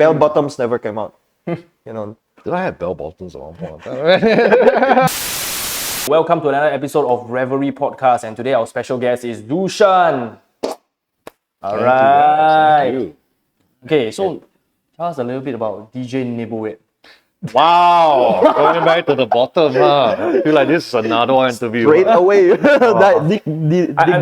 Bell bottoms never came out. You know. Did I have bell bottoms at one point of time? Welcome to another episode of Revelry Podcast, and today our special guest is Zushan. Alright. Thank you. Okay, so tell us a little bit about DJ Niboet. Wow, going back to the bottom, I feel like this is another one interview. Straight away. That dig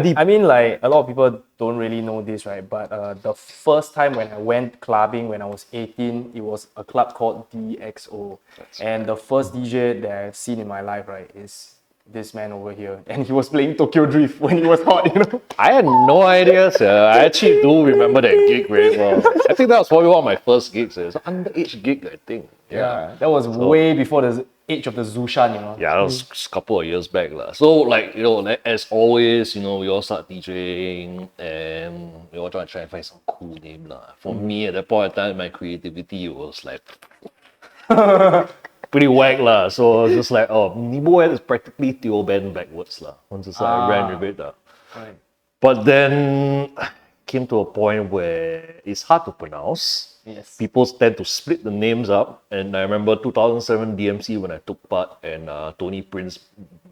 deep. I mean, like, a lot of people don't really know this, right? But the first time when I went clubbing when I was 18, it was a club called DXO. And the first DJ that I've seen in my life, right, is this man over here. And he was playing Tokyo Drift when he was hot, you know? I had no idea, sir. I actually do remember that gig very well. I think that was probably one of my first gigs. It was an underage gig, I think. Yeah, that was way before the age of the Zushan, you know? Yeah, that was a couple of years back. So, like, you know, as always, you know, we all start DJing and we all try to find some cool name. For me, at that point in time, my creativity was like pretty whack. So, I was just like, oh, Niboet is practically Theo Ben backwards. Once it's like, I ran with it. Right. But then came to a point where it's hard to pronounce. Yes. People tend to split the names up, and I remember 2007 DMC when I took part, and Tony Prince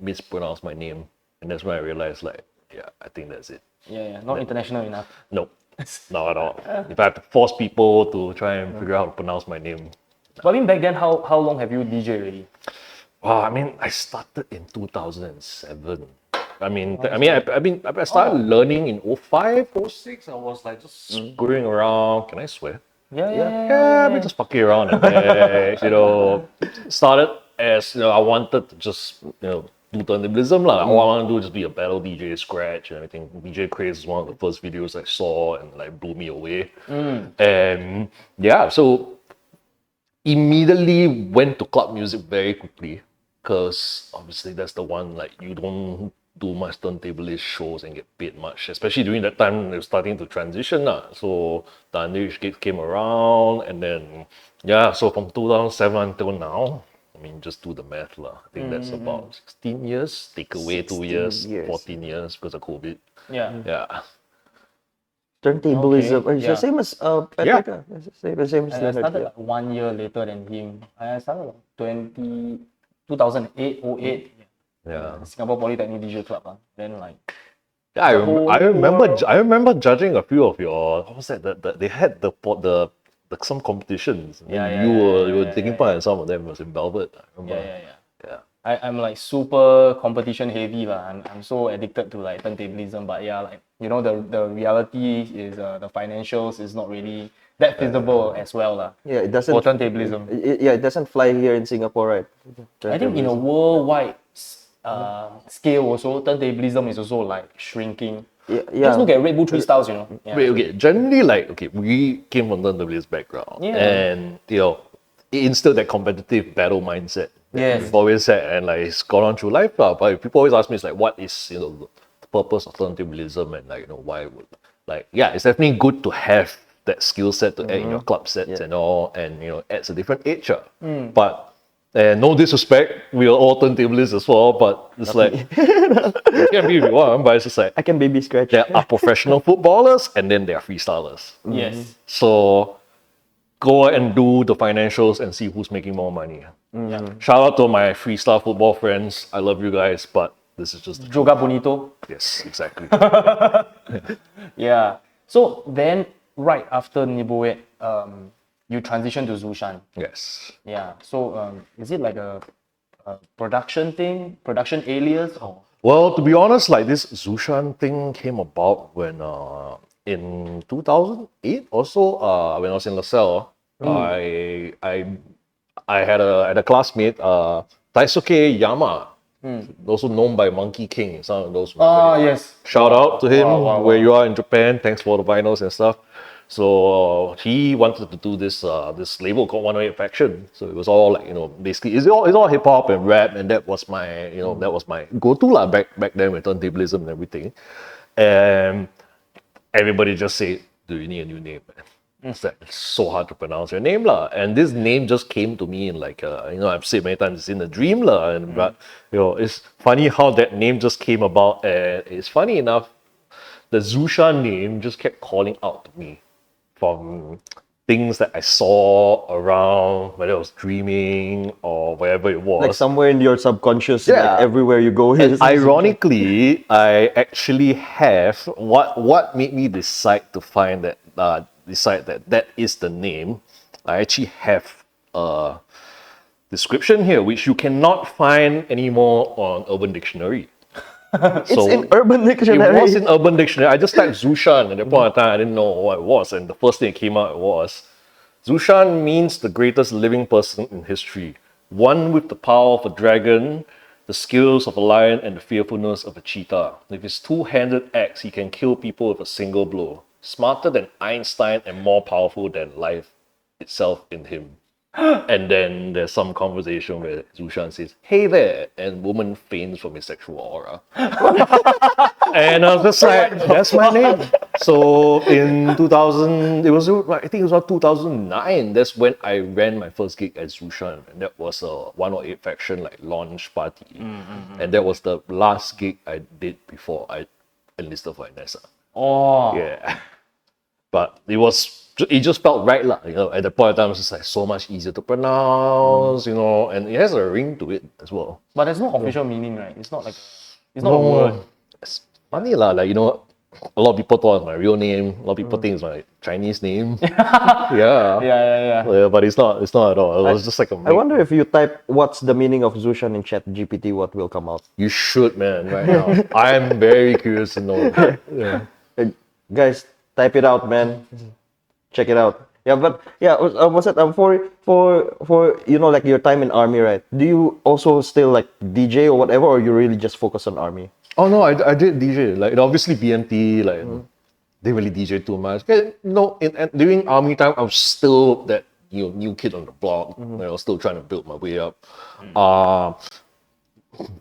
mispronounced my name, and that's when I realized, like, yeah, I think that's it. Yeah, not international enough. Nope, not at all. If I have to force people to try and figure out how to pronounce my name. But I mean, back then, how long have you DJ already? Wow, I mean, I started in 2007. I started learning in 05, 06. I was like just screwing around. Can I swear? Yeah. I mean, just fucking around and back, you know. Started as, you know, I wanted to just, you know, do turntablism. All I want to do is just be a battle DJ, scratch and everything. DJ KRAVE is one of the first videos I saw and like blew me away. And yeah, so immediately went to club music very quickly because obviously that's the one like you don't do much turntablist shows and get paid much, especially during that time it was starting to transition. So the underage gigs came around, and then yeah, so from 2007 until now, I mean, just do the math. I think that's about 16 years, take away 2 years, 14 years because of COVID. Yeah. Turntablism. Okay, It's yeah. the same as Patrick. Same as I Leonard. started like 1 year later than him. I started like 2008, 08. Yeah. Singapore Polytechnic DJ Club. Then like Yeah, I remember judging a few of your, what was that? They had the some competitions. And you were taking part in some of them. It was in Velvet. I remember. Yeah. I'm like super competition heavy. I'm so addicted to like turntablism. But yeah, like, you know, the reality is the financials is not really that feasible as well. Yeah, it doesn't. For turntablism. It doesn't fly here in Singapore, right? I think in a worldwide scale also, turntablism is also like shrinking. Yeah. Just look at Red Bull 3 Styles, you know. Yeah. Wait, okay. Generally, like, okay, we came from turntablist background, and you know, it instilled that competitive battle mindset. Yes. We've always had, and like it's gone on through life. But people always ask me, it's like, what is, you know, the purpose of turntablism, and like, you know, why would, like, yeah, it's definitely good to have that skill set to add in your club sets and all, and you know, adds a different edge. But no disrespect, we are all turntablists as well, but it's like, you can be if you want, but it's just like, I can baby scratch. there are professional footballers and then there are freestylers. Yes. So go and do the financials and see who's making more money. Shout out to my freestyle football friends. I love you guys, but this is just the truth. Joga Bonito. Yes, exactly. Yeah. So then, right after Niboet, you transitioned to Zushan. Yes. Yeah. So is it like a production thing, production alias, or? Well, to be honest, like this Zushan thing came about when in 2008 or so, when I was in LaSalle, I had a classmate, Daisuke Yama, also known by Monkey King. Some of those. Yes. Shout out to him where Wow. you are in Japan. Thanks for the vinyls and stuff. So he wanted to do this this label called 108 Faction. So it was all like, you know, basically it's all hip hop and rap, and that was my, you know, that was my go-to back then with turntablism and everything. And everybody just said, "Do you need a new name?" It's like, it's so hard to pronounce your name and this name just came to me in like you know, I've said many times, it's in a dream but you know, it's funny how that name just came about. And it's funny enough, the Zushan name just kept calling out to me from things that I saw around, whether I was dreaming or wherever it was. Like somewhere in your subconscious, Yeah. like everywhere you go. And ironically, I actually have what made me decide to find that that is the name. I actually have a description here, which you cannot find anymore on Urban Dictionary. It's in Urban Dictionary. It was in Urban Dictionary. I just typed Zushan at that point in time. I didn't know what it was, and the first thing that came out was Zushan means the greatest living person in history, one with the power of a dragon, the skills of a lion, and the fearfulness of a cheetah. With his two-handed axe, he can kill people with a single blow. Smarter than Einstein and more powerful than life itself in him. And then there's some conversation where Zushan says, "Hey there," and woman faints from his sexual aura. And I was just like, that's my name. So in 2000, I think it was about 2009, that's when I ran my first gig at Zushan. And that was a 108 Faction like launch party. And that was the last gig I did before I enlisted for NASA. Oh. Yeah. But it just felt right, lah. You know, at the point of time, it was just like so much easier to pronounce, you know, and it has a ring to it as well. But there's no official meaning, right? It's not like it's not a word. It's funny, lah. Like, you know, a lot of people thought it's my real name. A lot of people think it's my Chinese name. Yeah. Yeah. But it's not at all. It was just like a I wonder if you type what's the meaning of Zushan in Chat GPT, what will come out? You should, man, right now. I'm very curious to know. Yeah. Hey, guys, type it out, man. Check it out. Yeah, but yeah, what's that? For you know, like your time in army, right? Do you also still like DJ or whatever, or you really just focus on army? Oh no, I did DJ. Like obviously BMT, like they really DJ too much. No, during army time, I was still that new kid on the block. I was still trying to build my way up.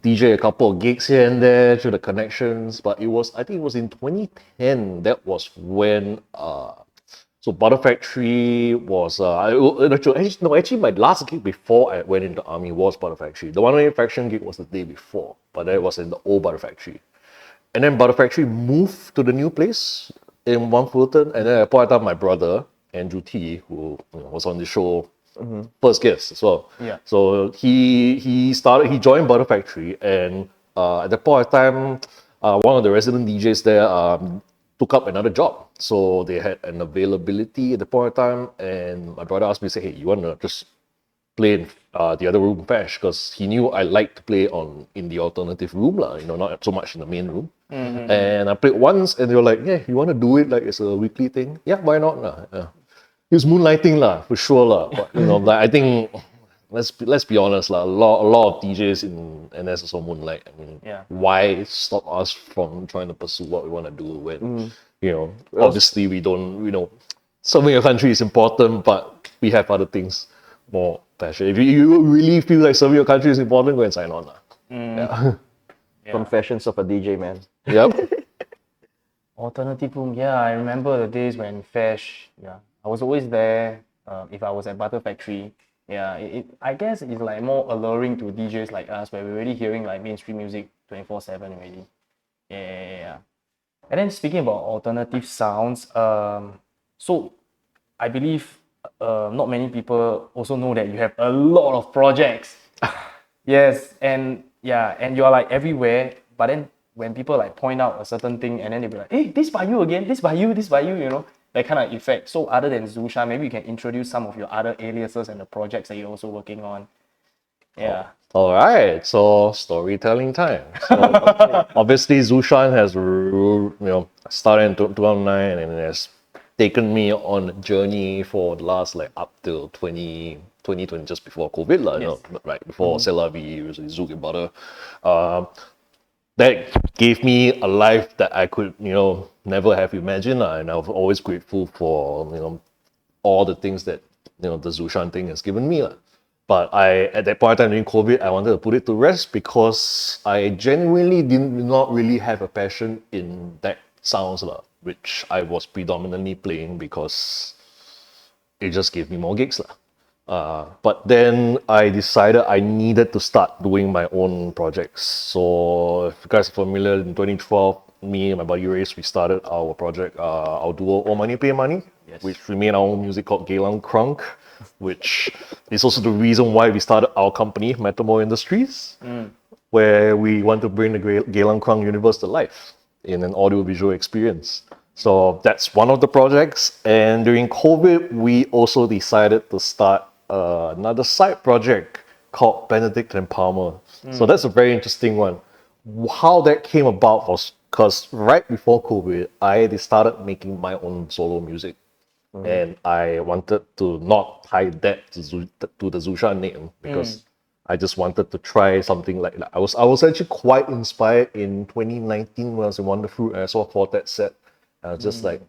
DJ a couple of gigs here and there through the connections, but I think it was in 2010. That was when so Butter Factory was actually my last gig before I went into army was Butter Factory. The 108 Faction gig was the day before, but that was in the old Butter Factory. And then Butter Factory moved to the new place in One Fulton, and then I point out my brother Andrew T, who was on the show, first guest as well. Yeah. So he joined Butter Factory, and at the point of time, one of the resident DJs there took up another job. So they had an availability at the point of time, and my brother asked me, say, "Hey, you want to just play in the other room, Fash?" Because he knew I liked to play in the alternative room, not so much in the main room. And I played once, and they were like, "Yeah, you want to do it like it's a weekly thing? Yeah, why not?" Yeah. It was moonlighting for sure but like I think let's be honest a lot of DJs in NS also moonlight. I mean, why stop us from trying to pursue what we want to do when obviously we don't serving a country is important, but we have other things more passion. If you really feel like serving your country is important, go and sign on. Yeah. Confessions of a DJ, man. Yep. Alternative room, yeah, I remember the days when Fash, I was always there. If I was at Butter Factory, I guess it's like more alluring to DJs like us, where we're already hearing like mainstream music 24/7 already. Yeah. And then speaking about alternative sounds, so I believe not many people also know that you have a lot of projects. Yes, and you're like everywhere, but then when people like point out a certain thing and then they'll be like, "Hey, this by you again, this by you, that kind of effect." So other than Zushan, maybe you can introduce some of your other aliases and the projects that you're also working on. Yeah. All right, so storytelling time. So obviously Zushan has started in 2009 and it has taken me on a journey for the last up till 2020, just before COVID, right before C'est La Vie, usually Zouk and Butter. That gave me a life that I could, never have imagined, and I'm always grateful for, all the things that, the Zushan thing has given me. But at that point in time during COVID, I wanted to put it to rest because I genuinely did not really have a passion in that sounds, which I was predominantly playing because it just gave me more gigs. But then I decided I needed to start doing my own projects. So if you guys are familiar, in 2012, me and my buddy Race, we started our project, our duo, All Money Pay Money. which we made our own music called Geylang Krunk, which is also the reason why we started our company, Metamore Industries, where we want to bring the Geylang Krunk universe to life in an audio-visual experience. So that's one of the projects. And during COVID, we also decided to start another side project called Benedict and Palmer. So that's a very interesting one. How that came about was because right before COVID, I started making my own solo music. And I wanted to not tie that to the Zushan name because I just wanted to try something like that. I was actually quite inspired in 2019 when I was in Wonderfruit and I saw a quartet set. I was just like,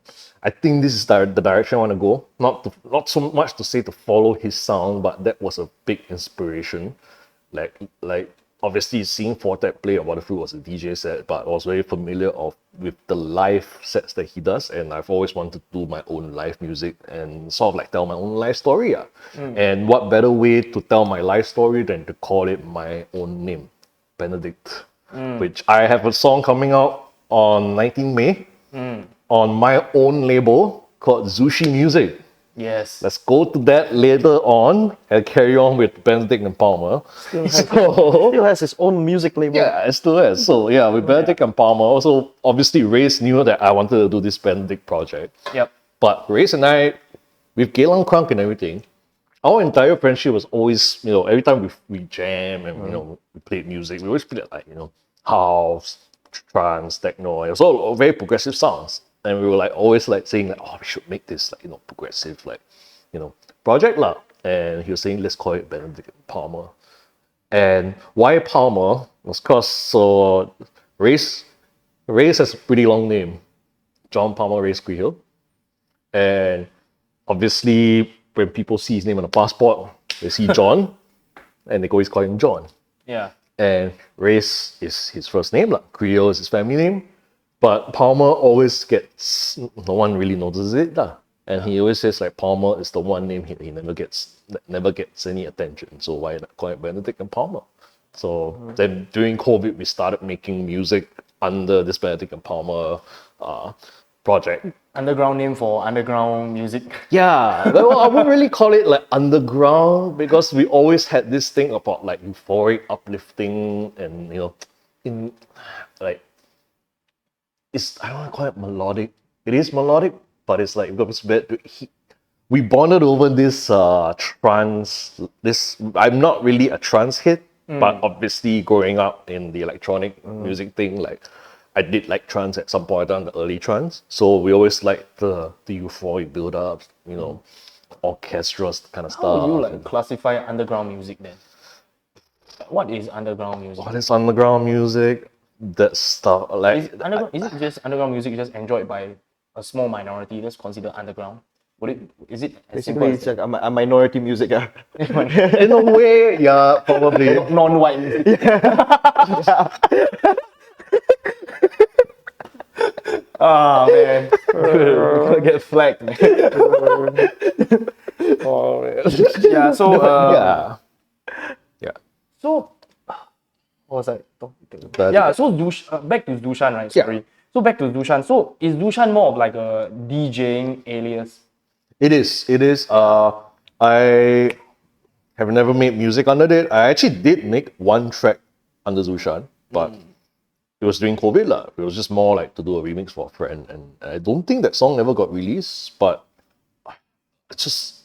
I think this is the direction I want to go. Not so much to say to follow his sound, but that was a big inspiration. Like obviously seeing Fortet play at Wonderfruit was a DJ set, but I was very familiar with the live sets that he does, and I've always wanted to do my own live music and sort of like tell my own life story. And what better way to tell my life story than to call it my own name, Benedict, which I have a song coming out on 19 May on my own label called Zushi Music. Yes. Let's go to that later on and carry on with Benedict and Palmer. Still has his own music label. Yeah, it still is. So yeah, with Benedict and Palmer, also obviously Rayce knew that I wanted to do this Benedict project. Yep. But Rayce and I, with Geylang Krunk and everything, our entire friendship was always, every time we jam and we played music, we always played like, house, trance, techno, and it was all very progressive sounds. And we were like always like saying like, oh, we should make this like progressive project lah. And he was saying let's call it Benedict and Palmer. And why Palmer was because Rayce has a pretty long name, John Palmer Rayce Crehill. And obviously when people see his name on a passport, they see John, and they always call him John. Yeah. And Rayce is his first name lah. Crehill is his family name. But Palmer always gets, no one really notices it lah. And he always says like Palmer is the one name he never gets any attention. So why not call it Benedict and Palmer? So then during COVID, we started making music under this Benedict and Palmer project. Underground name for underground music. Yeah, well, I wouldn't really call it like underground because we always had this thing about like euphoric, uplifting, and in like, I don't want to call it melodic. It is melodic, but it's like we bonded over this trance. I'm not really a trance hit, but obviously growing up in the electronic music thing, like I did like trance at some point on the early trance. So we always like the euphoric build-ups, orchestras kind of stuff. How would you classify underground music then? What is underground music? What is underground music? That stuff like Is it just underground music just enjoyed by a small minority that's considered underground? Is it as simple Basically, as it's like a minority music. in a way, yeah, probably. non-white music? Ah man, gonna get flagged, man. Oh man. Yeah. So Yeah. So what was I talking But- yeah, so back to Zushan, right? Sorry. So back to Zushan. So is Zushan more of like a DJing alias? It is. I have never made music under it. I actually did make one track under Zushan, but it was during COVID lah. It was just more like to do a remix for a friend, and I don't think that song ever got released. But it's just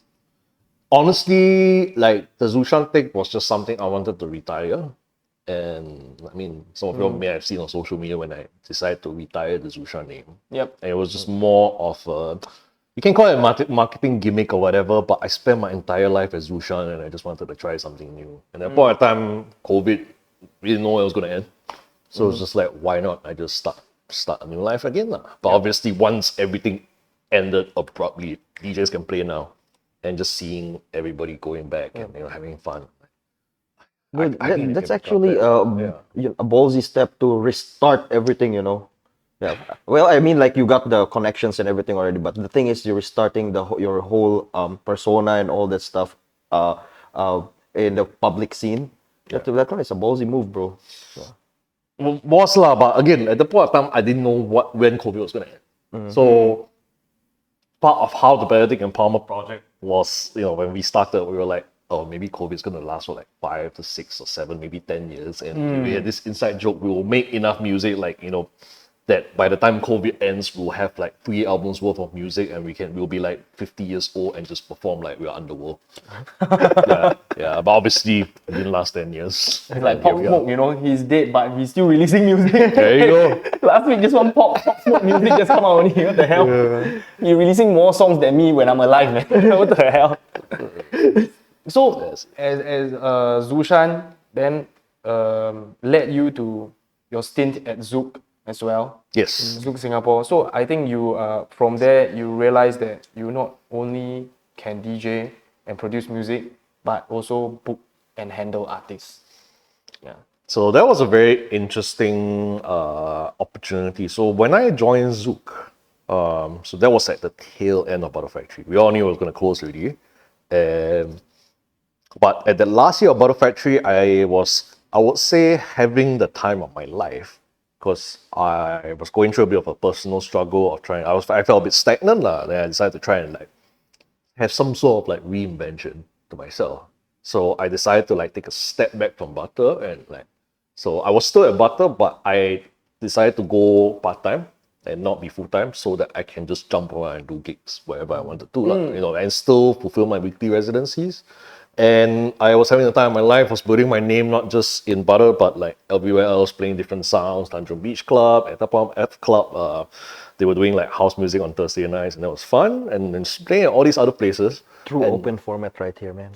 honestly, like the Zushan thing was just something I wanted to retire. And I mean, some of you may have seen on social media when I decided to retire the Zushan name. Yep. And it was just more of a, you can call it a marketing gimmick or whatever, but I spent my entire life as Zushan and I just wanted to try something new. And at that point of time, COVID, we didn't know it was going to end. So it was just like, why not? I just start a new life again. But obviously, once everything ended abruptly, DJs can play now. And just seeing everybody going back and having fun. Good. I think That's it can actually become better. a ballsy step to restart everything, Yeah. Well, I mean, like you got the connections and everything already, but the thing is, you're restarting your whole persona and all that stuff in the public scene. That one is a ballsy move, bro. Was lah, but again, at the point of time, I didn't know when COVID was going to end. So part of how the Benedict and Palmer project was, when we started, we were like, oh, maybe COVID's going to last for like 5 to 6 or 7, maybe 10 years. And we had this inside joke, we will make enough music, like, that by the time COVID ends, we'll have like 3 albums worth of music and we'll be like 50 years old and just perform like we're Underworld. But obviously it didn't last 10 years. It's like Pop Smoke, he's dead, but he's still releasing music. There you go. Last week, just one Pop Smoke music just come out only. What the hell? You're releasing more songs than me when I'm alive, man. What the hell? So, as Zushan then led you to your stint at Zouk as well. Yes. Zouk Singapore. So I think you from there you realized that you not only can DJ and produce music, but also book and handle artists. Yeah. So that was a very interesting opportunity. So when I joined Zouk, so that was at the tail end of Butter Factory. We all knew it was going to close already. But at the last year of Butter Factory, I would say, having the time of my life, because I was going through a bit of a personal struggle of I felt a bit stagnant lah. Then I decided to try and like have some sort of like reinvention to myself. So I decided to like take a step back from Butter and so I was still at Butter, but I decided to go part-time and not be full-time so that I can just jump around and do gigs wherever I wanted to, and still fulfill my weekly residencies. And I was having the time of my life, was building my name not just in Butter, but like everywhere else, playing different sounds. Tanjung Beach Club, at the F Club, they were doing like house music on Thursday nights, and that was fun. And then playing at all these other places. True open format right here, man.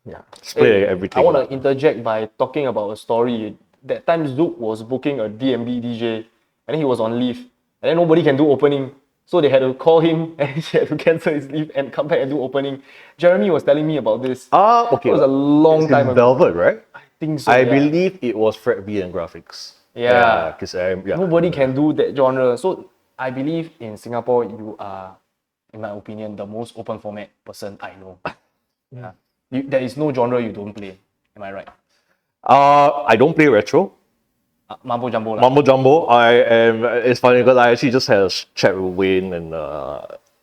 Yeah. Play everything. I want to interject by talking about a story. That time Zouk was booking a DMB DJ, and then he was on leave, and then nobody can do opening. So they had to call him and he had to cancel his leave and come back and do opening. Jeremy was telling me about this. Okay. It was a long time ago. Velvet, right? I think so. I believe it was Fred V and Graphics. Yeah. Because nobody can do that genre. So I believe in Singapore, you are, in my opinion, the most open format person I know. Yeah. There is no genre you don't play. Am I right? I don't play retro. Mambo Jumbo. Mambo Jumbo. It's funny because I actually just had a chat with Wayne and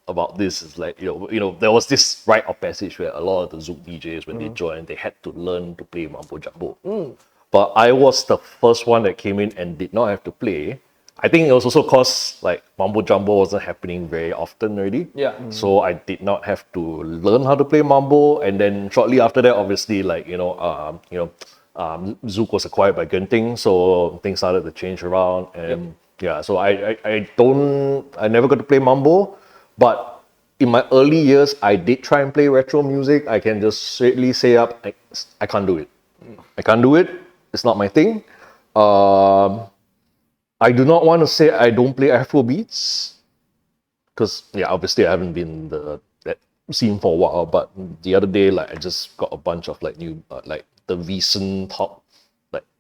about this. It's like, there was this rite of passage where a lot of the Zouk DJs, when they joined, they had to learn to play Mambo Jumbo. But I was the first one that came in and did not have to play. I think it was also because like Mambo Jumbo wasn't happening very often already. Yeah. So I did not have to learn how to play Mambo. And then shortly after that, obviously, Zouk was acquired by Genting, so things started to change around, and so I never got to play Mambo, but in my early years, I did try and play retro music. I can just straightly say I can't do it. I can't do it. It's not my thing. I do not want to say I don't play Afro beats, because obviously I haven't been that scene for a while. But the other day, I just got a bunch of new the recent top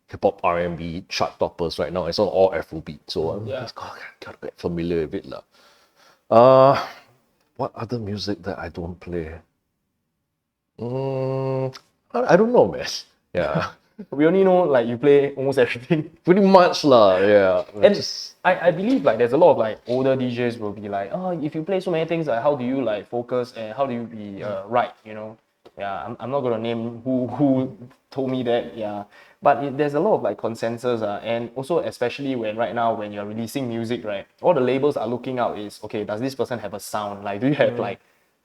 hip hop R&B chart toppers right now. It's not all Afrobeat, so I'm just gotta get familiar with it lah. What other music that I don't play? I don't know, man. Yeah. We only know you play almost everything. Pretty much lah, yeah. And I believe there's a lot of older DJs will be if you play so many things, how do you focus and how do you be right, Yeah, I'm not gonna name who told me that, but there's a lot of consensus, and also especially right now when you're releasing music, right? All the labels are looking out is, okay, does this person have a sound? Do you have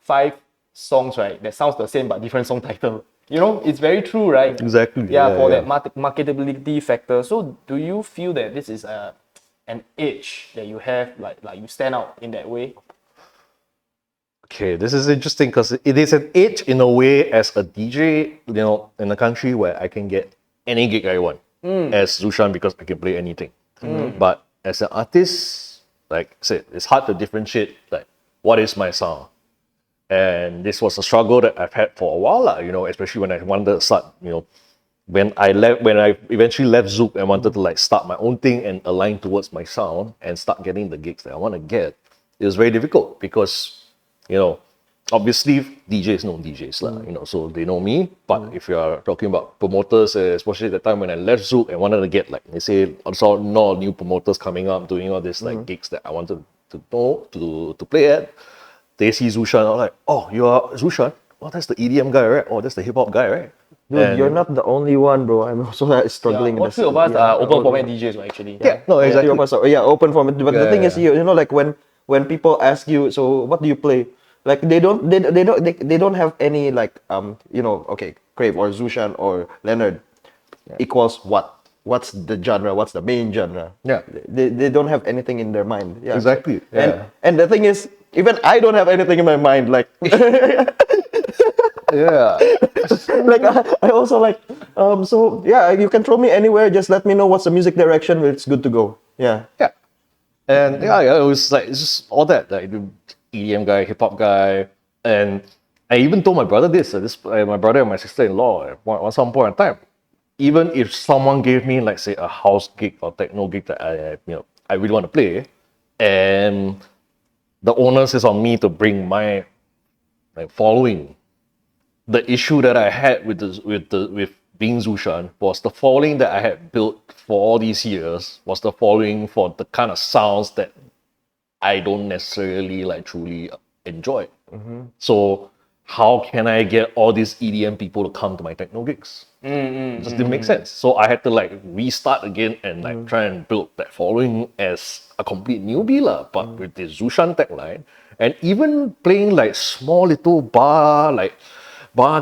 5 songs, right, that sounds the same but different song title? It's very true, right? Exactly. For that marketability factor. So do you feel that this is an edge that you have, you stand out in that way? Okay, this is interesting because it is an edge in a way as a DJ, in a country where I can get any gig I want as Zushan, because I can play anything. But as an artist, like I said, it's hard to differentiate what is my sound. And this was a struggle that I've had for a while, especially when I wanted to start, when I eventually left Zouk and wanted to start my own thing and align towards my sound and start getting the gigs that I want to get. It was very difficult because obviously DJs know DJs, so they know me. But if you are talking about promoters, especially at the time when I left Zouk and wanted to get they say I saw new promoters coming up doing all this gigs that I wanted to know to play at, they see Zushan, I'm like, oh, you are Zushan? Oh, that's the EDM guy, right? Oh, that's the hip hop guy, right? Dude, And- you're not the only one, bro. I'm also struggling. All in this. three of us Yeah, are open all- format DJs, actually. Yeah, no, Three exactly. of us are, yeah, open format. But the Yeah, thing yeah, is, you know, like when people ask you, so what do you play? Like they don't have any like you know, okay, Crave or Zushan or Leonard equals what? What's the genre? What's the main genre? Yeah. They don't have anything in their mind. Yeah. Exactly, yeah. And the thing is, even I don't have anything in my mind. Like Yeah. like I also like so yeah, you can throw me anywhere, just let me know what's the music direction, it's good to go. Yeah. Yeah. And yeah, it was like, it's just all that, like the EDM guy, hip hop guy. And I even told my brother this, my brother and my sister-in-law at some point in time. Even if someone gave me, like, say, a house gig or techno gig that I really want to play, and the onus is on me to bring my like following. The issue that I had with being Zushan was the following that I had built for all these years was the following for the kind of sounds that I don't necessarily like truly enjoy. So how can I get all these EDM people to come to my techno gigs? It just didn't make sense. So I had to like restart again and like try and build that following as a complete newbie lah, but with the Zushan tagline, and even playing like small little bar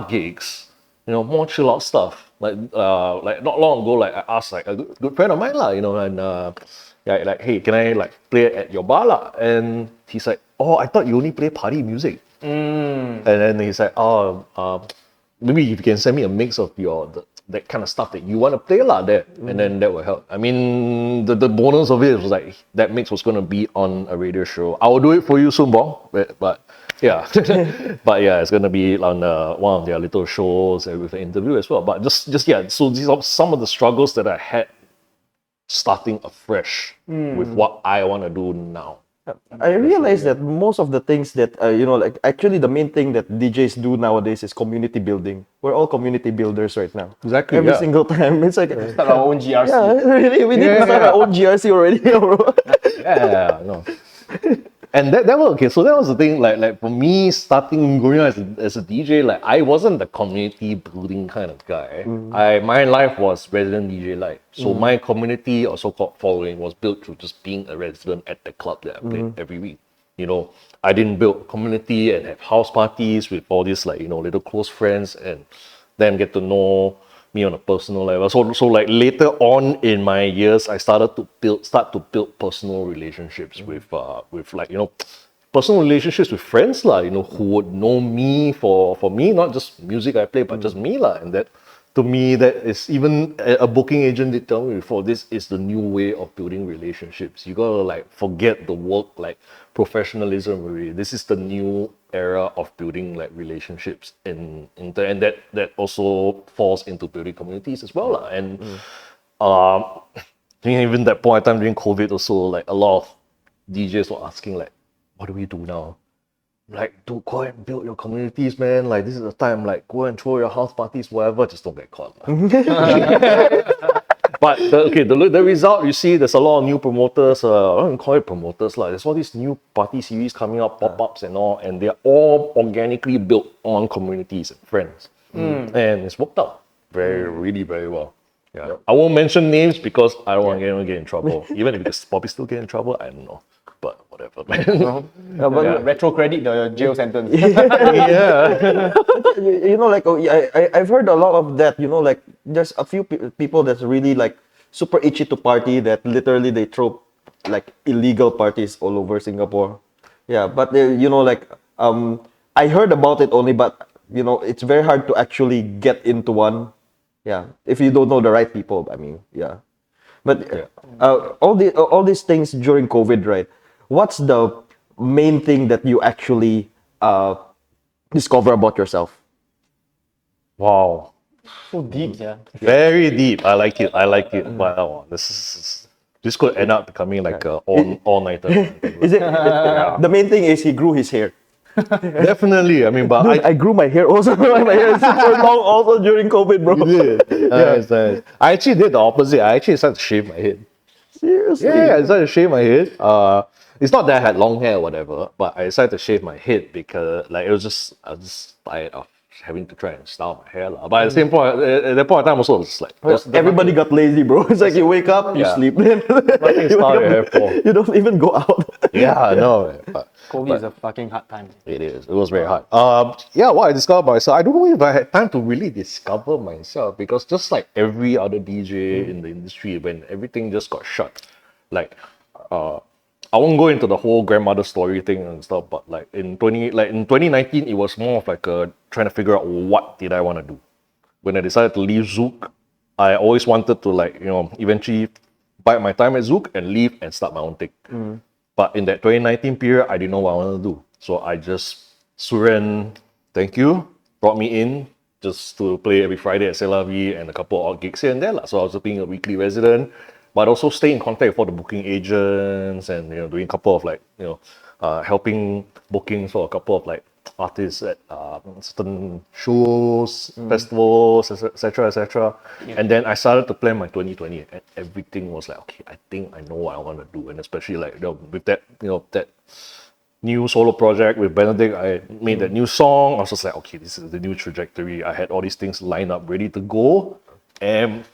gigs, you know, more chill out stuff. Like not long ago, like I asked like a good friend of mine lah, you know, and yeah, like, hey, can I like play at your bar lah? And he's like, oh, I thought you only play party music. And then he's like, oh, maybe if you can send me a mix of that kind of stuff that you want to play lah, there, and then that will help. I mean, the bonus of it was like that mix was gonna be on a radio show. I will do it for you soon, Bong. But yeah, but yeah, it's gonna be on one of their little shows and with an interview as well. But just yeah, so these are some of the struggles that I had starting afresh with what I want to do now. I realize that most of the things that you know, like actually the main thing that DJs do nowadays is community building. We're all community builders right now. Exactly, Every yeah. single time, it's like Start our own GRC. yeah, really, we need to start our own GRC already, bro. Yeah, no. And that was okay. So that was the thing. Like for me, going out as a DJ, like I wasn't the community building kind of guy. My life was resident DJ life. So my community or so-called following was built through just being a resident at the club that I played every week. You know, I didn't build community and have house parties with all these like, you know, little close friends and them get to know me on a personal level. So like later on in my years, I start to build personal relationships with like, you know, personal relationships with friends lah, you know, who would know me for me, not just music I play, but just me lah. And that, to me, that is even a booking agent did tell me before, this is the new way of building relationships. You gotta like forget the work, like professionalism already. This is the new era of building like relationships and that also falls into building communities as well lah. And I think even that point in time during COVID also, like a lot of DJs were asking like, what do we do now? Like, to go and build your communities, man. Like, this is the time. Like, go and throw your house parties, whatever. Just don't get caught. But the result, you see, there's a lot of new promoters. I don't call it promoters, like there's all these new party series coming up, pop-ups and all, and they're all organically built on communities and friends, and it's worked out really very well. Yeah, I won't mention names because I don't want to get in trouble. Even if it's probably still get in trouble, I don't know. But whatever, man. But Retro credit the jail sentence. Yeah. you know, like I've heard a lot of that. You know, like there's a few people that's really like super itchy to party, that literally they throw like illegal parties all over Singapore. Yeah, but you know, like I heard about it only, but you know, it's very hard to actually get into one. Yeah, if you don't know the right people. I mean, yeah. But all these things during COVID, right? What's the main thing that you actually discover about yourself? Wow. So deep, yeah. Very deep. I like it. Wow. This could end up becoming like a all-nighter. Is it? The main thing is he grew his hair. Definitely. I mean, but Dude, I grew my hair also. My hair is super long also during COVID, bro. Nice. I actually did the opposite. I actually started to shave my head. Seriously? Yeah, I started to shave my head. it's not that I had long hair or whatever, but I decided to shave my head because like I was just tired of having to try and style my hair lah. But at the same point, at that point in time also, it's like Everybody got lazy, bro. It's like you wake up, you Yeah. sleep, then nothing to you, style wake your hair up, for. you don't even go out. Yeah, I know. Man. But COVID is a fucking hard time. it is. It was very hard. Yeah, what I discovered myself, I don't know if I had time to really discover myself because just like every other DJ in the industry, when everything just got shut, like, I won't go into the whole grandmother story thing and stuff, but like in 2019, it was more of like trying to figure out what did I want to do. When I decided to leave Zook, I always wanted to like, eventually bide my time at Zook and leave and start my own thing. But in that 2019 period, I didn't know what I wanted to do. So I just, Suren, thank you, brought me in just to play every Friday at LENERD and a couple of odd gigs here and there. So I was being a weekly resident, but also stay in contact with all the booking agents and, doing a couple of like, helping bookings for a couple of like artists at certain shows, festivals, etc., etc. And then I started to plan my 2020, and everything was like, okay, I think I know what I want to do, and especially like with that, that new solo project with Benedict, I made that new song. I was just like, okay, this is the new trajectory. I had all these things lined up, ready to go, and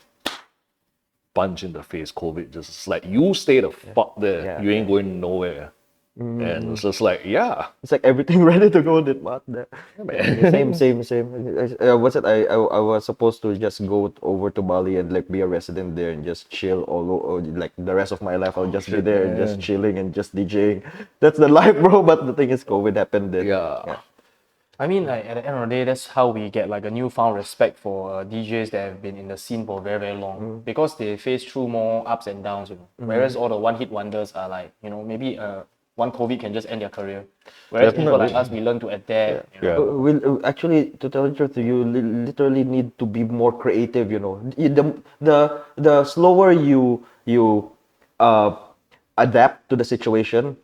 punch in the face, COVID. Just like, you stay the fuck there. Yeah. You ain't going nowhere. And it's just like, yeah. It's like everything ready to go. Did what? Same. What's it? I was supposed to just go over to Bali and like be a resident there and just chill like the rest of my life. I'll just be there and just chilling and just DJing. That's the life, bro. But the thing is, COVID happened. Then, Yeah. I mean, like at the end of the day, that's how we get like a newfound respect for DJs that have been in the scene for very, very long because they face through more ups and downs. Whereas all the one-hit wonders are like, maybe one COVID can just end their career. Whereas people like us, we learn to adapt. Yeah. Actually, to tell the truth, you literally need to be more creative. The slower you adapt to the situation,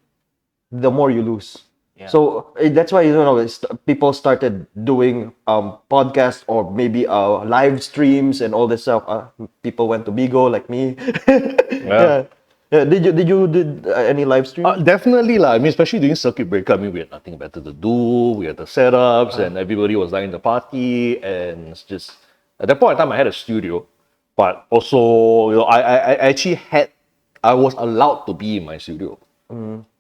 the more you lose. Yeah. So that's why people started doing podcasts or maybe live streams and all this stuff. People went to Bigo like me. Yeah. Did you any live stream? Definitely lah. I mean, especially during circuit breaker, I mean, we had nothing better to do. We had the setups, and everybody was like in the party, and it's just at that point in time, I had a studio, but also I was allowed to be in my studio.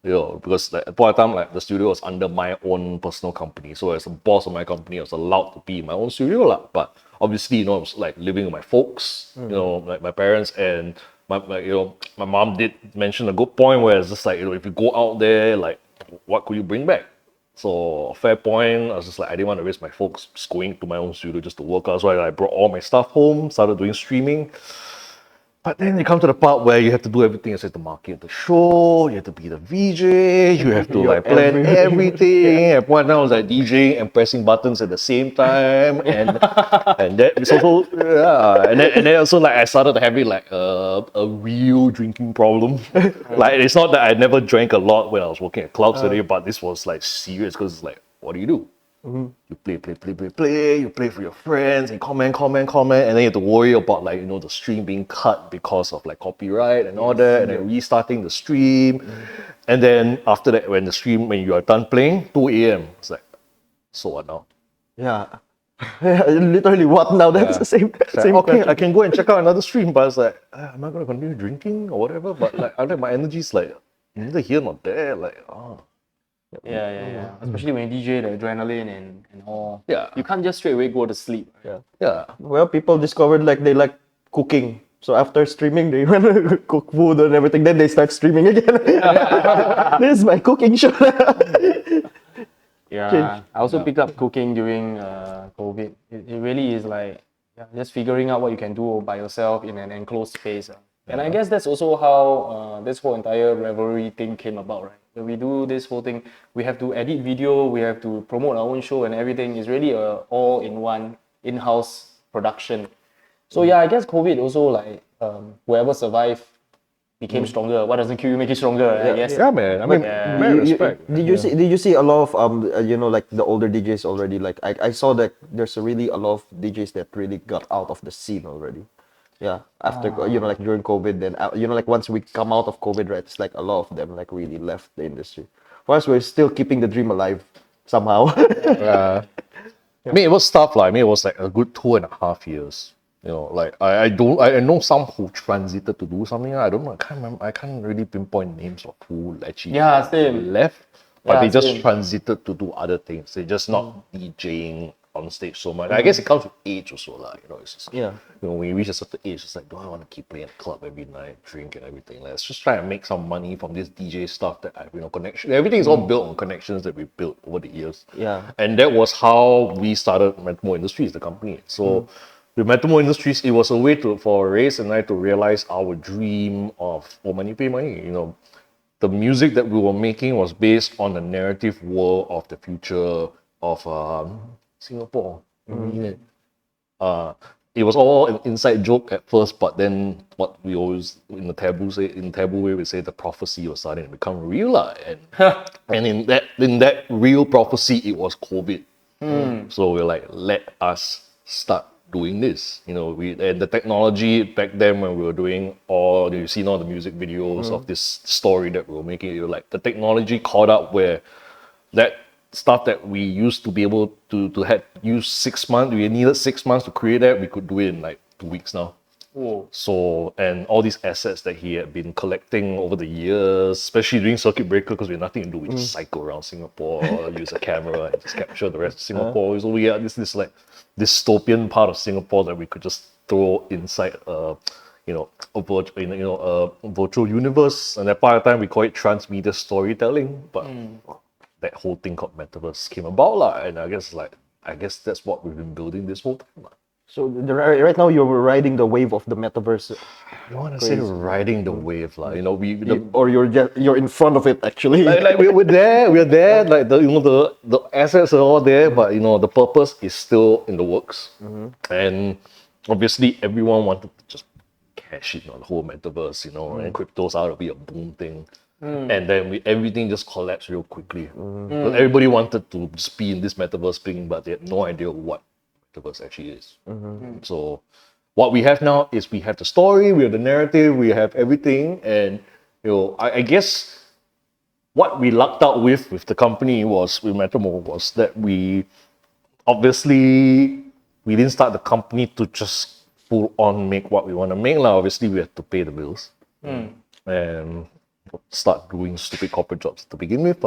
Because like, at that point in time, like the studio was under my own personal company. So as a boss of my company, I was allowed to be in my own studio lah. But obviously, I was like living with my folks, like my parents, and my mom did mention a good point where it's just like, if you go out there, like, what could you bring back? So fair point. I was just like, I didn't want to risk my folks just going to my own studio just to work out. So I brought all my stuff home, started doing streaming. But then you come to the part where you have to do everything. You have to market the show, you have to be the VJ, you have to like plan everything. At one time I was like DJing and pressing buttons at the same time, and that is also and then also like I started having like a real drinking problem. Like it's not that I never drank a lot when I was working at clubs today, but this was like serious because it's like, what do you do? You play, you play for your friends, and comment, and then you have to worry about like, the stream being cut because of like copyright and all that, and then restarting the stream. And then after that, when you are done playing, 2 a.m., it's like, so what now? Yeah. Literally, what now? That's the same. Same. Okay, I can go and check out another stream, but it's like, am I going to continue drinking or whatever? But like, I think my energy's like, neither here nor there. Like, Yeah. Especially when you DJ, the adrenaline and all. Yeah. You can't just straight away go to sleep. Yeah. Well, people discovered like they like cooking. So after streaming, they want to cook food and everything. Then they start streaming again. This is my cooking show. Yeah. I also picked up cooking during COVID. It really is like just figuring out what you can do by yourself in an enclosed space. And I guess that's also how this whole entire revelry thing came about, right? When we do this whole thing, we have to edit video, we have to promote our own show and everything. It's really a all-in-one in-house production. So yeah, I guess COVID also like whoever survived became stronger. What doesn't kill you make you stronger, I guess. Yeah, man. I mean, man, respect. Did you see a lot of like the older DJs already? Like I saw that there's really a lot of DJs that really got out of the scene already. Yeah, after like during COVID, then like once we come out of COVID, right? It's like a lot of them like really left the industry. For us, we're still keeping the dream alive somehow. I mean, it was tough. Like, I mean, it was like a good 2.5 years. You know, like I know some who transited to do something. I don't know. I can't remember. I can't really pinpoint names of who actually Yeah, same. left, but Yeah, they just same. transited to do other things. They're just not DJing on stage so much. I guess it comes with age also, like, you know. It's just, Yeah. you know, when you reach a certain age, it's like, do I want to keep playing at the club every night, drink and everything? Let's just try and make some money from this DJ stuff that I, you know, connection. Everything is all built on connections that we built over the years. Yeah. And that was how we started Metamo Industries, the company. So with Metamo Industries, it was a way for Reyes and I to realize our dream of money pay money. You know, the music that we were making was based on the narrative world of the future of Singapore. It was all an inside joke at first, but then what we always in taboo way we say the prophecy was starting to become real, lah. And in that real prophecy, it was COVID. So we're like, let us start doing this. You know, and the technology back then when we were doing you've seen all the music videos of this story that we were making. You're like, the technology caught up where that stuff that we used to be able to use 6 months, we needed 6 months to create that, we could do it in like 2 weeks now. Whoa. So, and all these assets that he had been collecting over the years, especially during Circuit Breaker, because we had nothing to do, we just cycle around Singapore, use a camera, and just capture the rest of Singapore. So we had this like dystopian part of Singapore that we could just throw inside a virtual universe. And at that part of time, we call it transmedia storytelling. But that whole thing called metaverse came about, lah. And I guess that's what we've been building this whole time, lah. So right now you're riding the wave of the metaverse, I don't want to say riding the wave, lah. You know, or you're in front of it actually. like we're there. Like the assets are all there, but you know the purpose is still in the works. And obviously everyone wanted to just cash in on the whole metaverse, you know, and crypto's out to be a boom thing. And then everything just collapsed real quickly. So everybody wanted to just be in this metaverse thing, but they had no idea what metaverse actually is. So what we have now is we have the story, we have the narrative, we have everything, and you know, I guess what we lucked out with the company with Metamo was that we didn't start the company to just full on make what we want to make. Obviously we had to pay the bills and start doing stupid corporate jobs to begin with.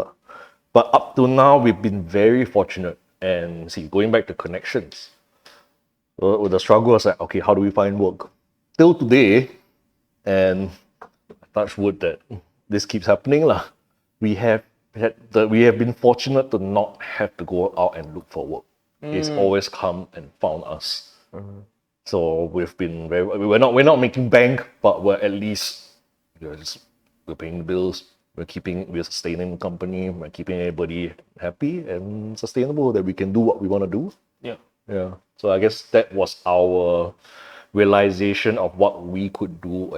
But up to now we've been very fortunate. And see, going back to connections, the struggle was like, okay, how do we find work? Till today, and touch wood that this keeps happening, lah. We have been fortunate to not have to go out and look for work. It's always come and found us. So we're not making bank, but we're at least we're paying the bills. We're sustaining the company. We're keeping everybody happy and sustainable, that we can do what we want to do. Yeah. So I guess that was our realization of what we could do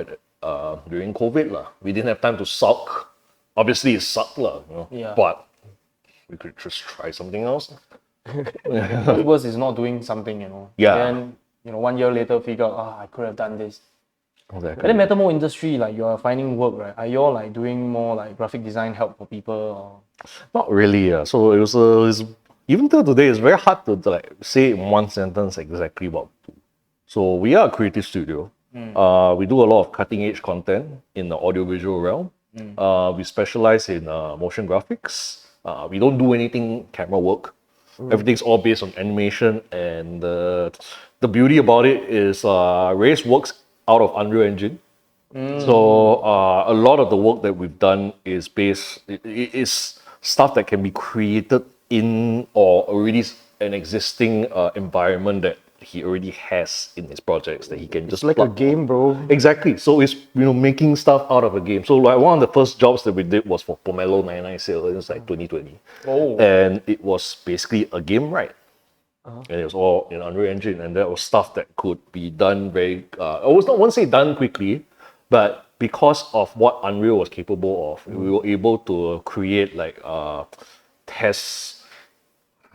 during COVID, lah. We didn't have time to sulk. Obviously, it sucked, lah. You know? Yeah. But we could just try something else. What's worse is not doing something, you know. Yeah. Then 1 year later, figure out, I could have done this. Exactly. But then Metamo industry, like you're finding work, right? Are you all like doing more like graphic design help for people? Or? Not really. So it was even till today, it's very hard to like say in one sentence exactly what we do. So we are a creative studio. We do a lot of cutting edge content in the audiovisual realm. We specialize in motion graphics. We don't do anything camera work. Everything's all based on animation, and the beauty about it is Reyes works out of Unreal Engine. So a lot of the work that we've done is is stuff that can be created in or already an existing environment that he already has in his projects that he can just It's like a plug. game, bro. Exactly. So it's making stuff out of a game. So like one of the first jobs that we did was for Pomelo 99 sale. It was like 2020. Oh. And it was basically a game, right? And it was all in Unreal Engine, and that was stuff that could be done very. I won't say done quickly, but because of what Unreal was capable of, we were able to create like tests.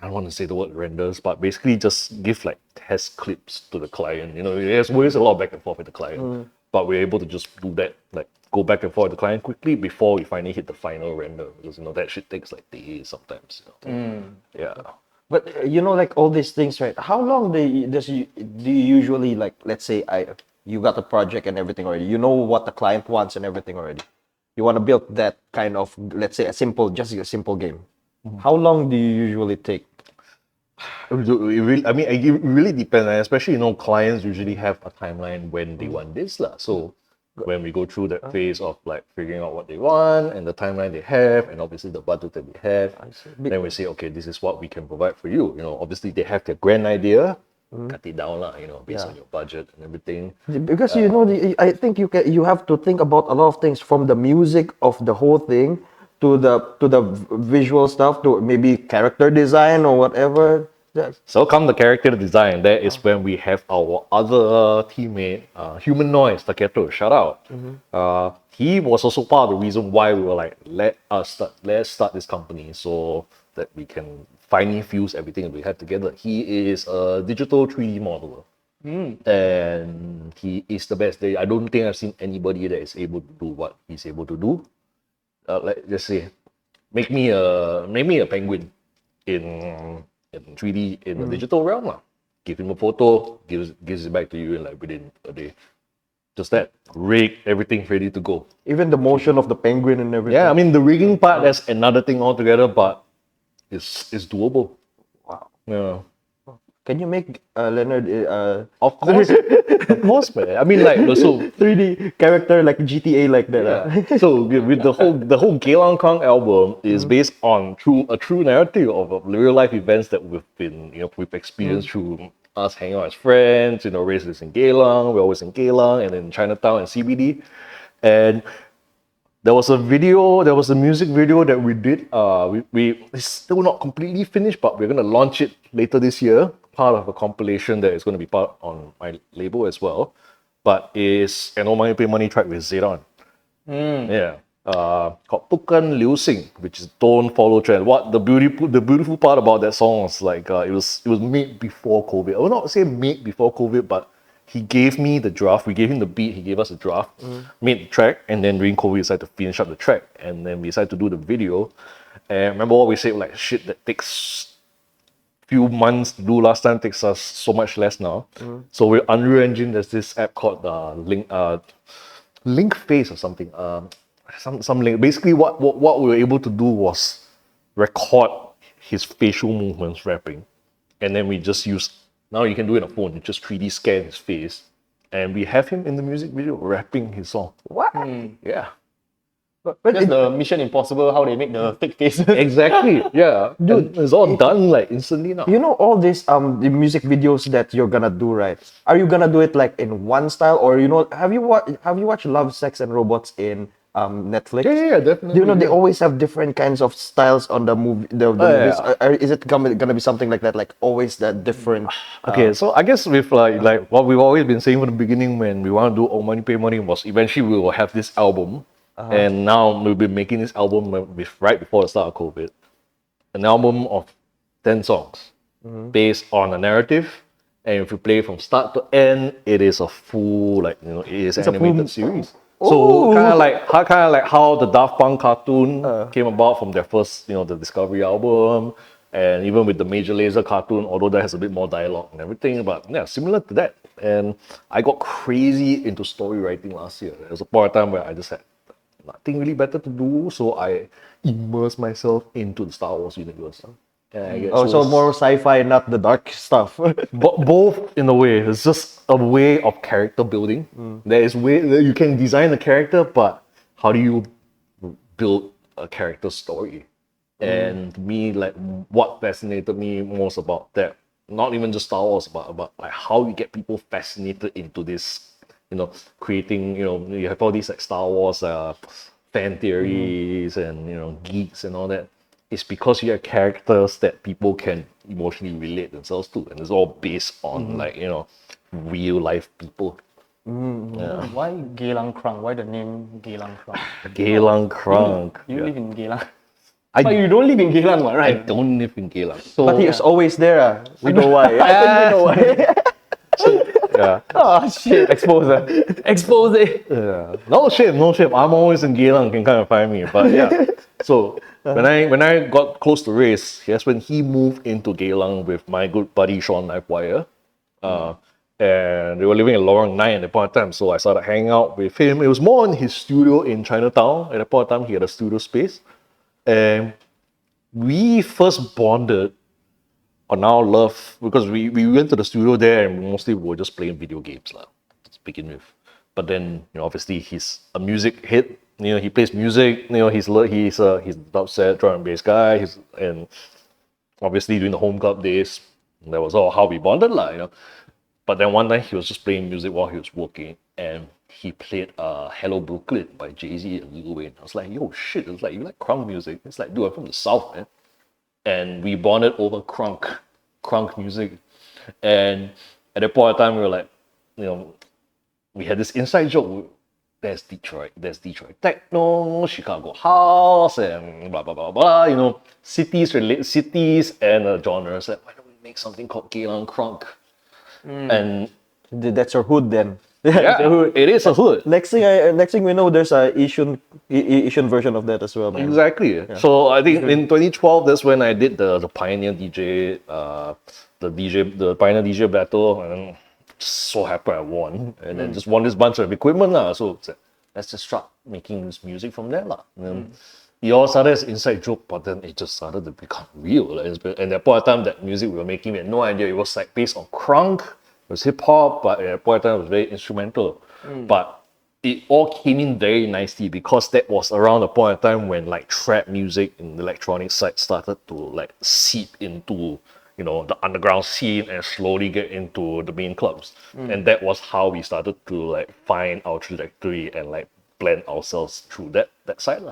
I don't want to say the word renders, but basically just give like test clips to the client. You know, there's always a lot of back and forth with the client, but we're able to just do that, like go back and forth with the client quickly before we finally hit the final render, because you know that shit takes like days sometimes. You know, yeah. But you know, like all these things, right? How long do you usually, like? Let's say you got the project and everything already. You know what the client wants and everything already. You want to build that kind of, let's say, just a simple game. How long do you usually take? I mean, it really depends, and especially, you know, clients usually have a timeline when they want this lah. So when we go through that phase of like figuring out what they want and the timeline they have, and obviously the budget that they have, then we say, okay, this is what we can provide for you. You know, obviously they have their grand idea, cut it down lah, you know, based on your budget and everything. Because you know, I think you have to think about a lot of things, from the music of the whole thing to the visual stuff, to maybe character design or whatever. So come the character design, that is when we have our other teammate, Human Noise, Taketo, shout out. He was also part of the reason why we were like, let's start this company so that we can finally fuse everything that we have together. He is a digital 3D modeler. And he is the best. I don't think I've seen anybody that is able to do what he's able to do. Like, just say, make me a penguin in 3D in the digital realm lah. Give him a photo, gives it back to you in like within a day. Just that, rig, everything ready to go. Even the motion of the penguin and everything. Yeah, I mean the rigging part, that's another thing altogether, but it's doable. Wow. Yeah. Can you make Leonard Of course, man. I mean, like, so 3D character like GTA like that? yeah. So with the whole Geylang Kang album is based on a true narrative of real life events that we've experienced through us hanging out as friends. You know, races in Geylang, we're always in Geylang, and in Chinatown and CBD, and there was a music video that we did. It's still not completely finished, but we're gonna launch it later this year. Part of a compilation that is going to be part on my label as well. But it's an All Money Pay Money track with Zedon. Yeah. Called Tukan Liu Xing, which is Don't Follow Trend. What the beautiful part about that song was like it was made before COVID. I will not say made before COVID, but he gave me the draft. We gave him the beat. He gave us the draft, made the track, and then during COVID, we decided to finish up the track, and then we decided to do the video. And remember what we said, like shit that takes few months to do last time takes us so much less now. So with Unreal Engine, there's this app called Link Face or something. Some link. Basically, what we were able to do was record his facial movements rapping, and then we just use. Now you can do it on a phone. You just 3D scan his face, and we have him in the music video rapping his song. What? Yeah. But That's the Mission Impossible, how they make the fake faces. Exactly. Yeah. Dude, it's all done like instantly now. you know all these the music videos that you're gonna do, right? Are you gonna do it like in one style, or you know, have you watched Love, Sex and Robots in Netflix? Yeah, definitely. Do you know they always have different kinds of styles on the movie? The movies. yeah. Is it gonna be something like that? Like always that different? Okay, so I guess with like what we've always been saying from the beginning when we want to do All Money Pay Money was eventually we will have this album, and now we'll be making this album right before the start of COVID, an album of 10 songs based on a narrative, and if you play from start to end, it is a full it is an animated series. So kind of like how the Daft Punk cartoon came about from their first the Discovery album. And even with the Major Lazer cartoon, although that has a bit more dialogue and everything, but yeah, similar to that. And I got crazy into story writing last year. There was a point of time where I just had nothing really better to do, so I immersed myself into the Star Wars universe. And I get So more sci-fi, not the dark stuff. but both in a way. It's just a way of character building. There is way that you can design a character, but how do you build a character story? And to me, like what fascinated me most about that, not even just Star Wars, but about like how you get people fascinated into this, creating, you have all these like Star Wars fan theories and geeks and all that. It's because you have characters that people can emotionally relate themselves to, and it's all based on real life people. Yeah. Why Geylang Krang? Why the name Geylang Krang? Geylang Krang. You live in Geylang. But you don't live in Geylang, what, I right? don't live in Geylang. So, But he's always there. We know why. I think we know why. yeah. Oh shit, exposure. Expose it. Yeah. No shame, no shame. I'm always in Geylang, you can kind of find me. But yeah. So when I got close to race, that's when he moved into Geylang with my good buddy Sean Livewire. And they were living in Lorong 9 at the point of time. So I started hanging out with him. It was more in his studio in Chinatown. At the point of time, he had a studio space. And we first bonded on our love because we went to the studio there and mostly we were just playing video games to begin with. But then, obviously he's a music hit. He plays music. He's a dub set drum and bass guy. And obviously during the home club days, that was all how we bonded, But then one night he was just playing music while he was working, and he played "Hello Brooklyn" by Jay-Z and Lil Wayne. I was like, "Yo, shit!" It was like, "You like crunk music?" It's like, "Dude, I'm from the South, man." And we bonded over crunk music. And at that point of time, we were like, we had this inside joke. There's Detroit techno, Chicago house, and blah blah blah blah. Cities and genres. Like, why don't we make something called Geylang Crunk? And That's your hood then. yeah, it is a hood. Next thing we know, there's a Asian version of that as well, man. Exactly. Yeah. So I think in 2012, that's when I did the Pioneer DJ, the Pioneer DJ battle, and just so happy I won, and then just won this bunch of equipment So let's just start making this music from there It all started as inside joke, but then it just started to become real. And at that point of time, that music we were making, we had no idea. It was like based on crunk, it was hip hop, but at that point of time, it was very instrumental. But it all came in very nicely because that was around the point of time when like trap music in the electronic side started to like seep into the underground scene and slowly get into the main clubs. And that was how we started to like find our trajectory and like blend ourselves through that side.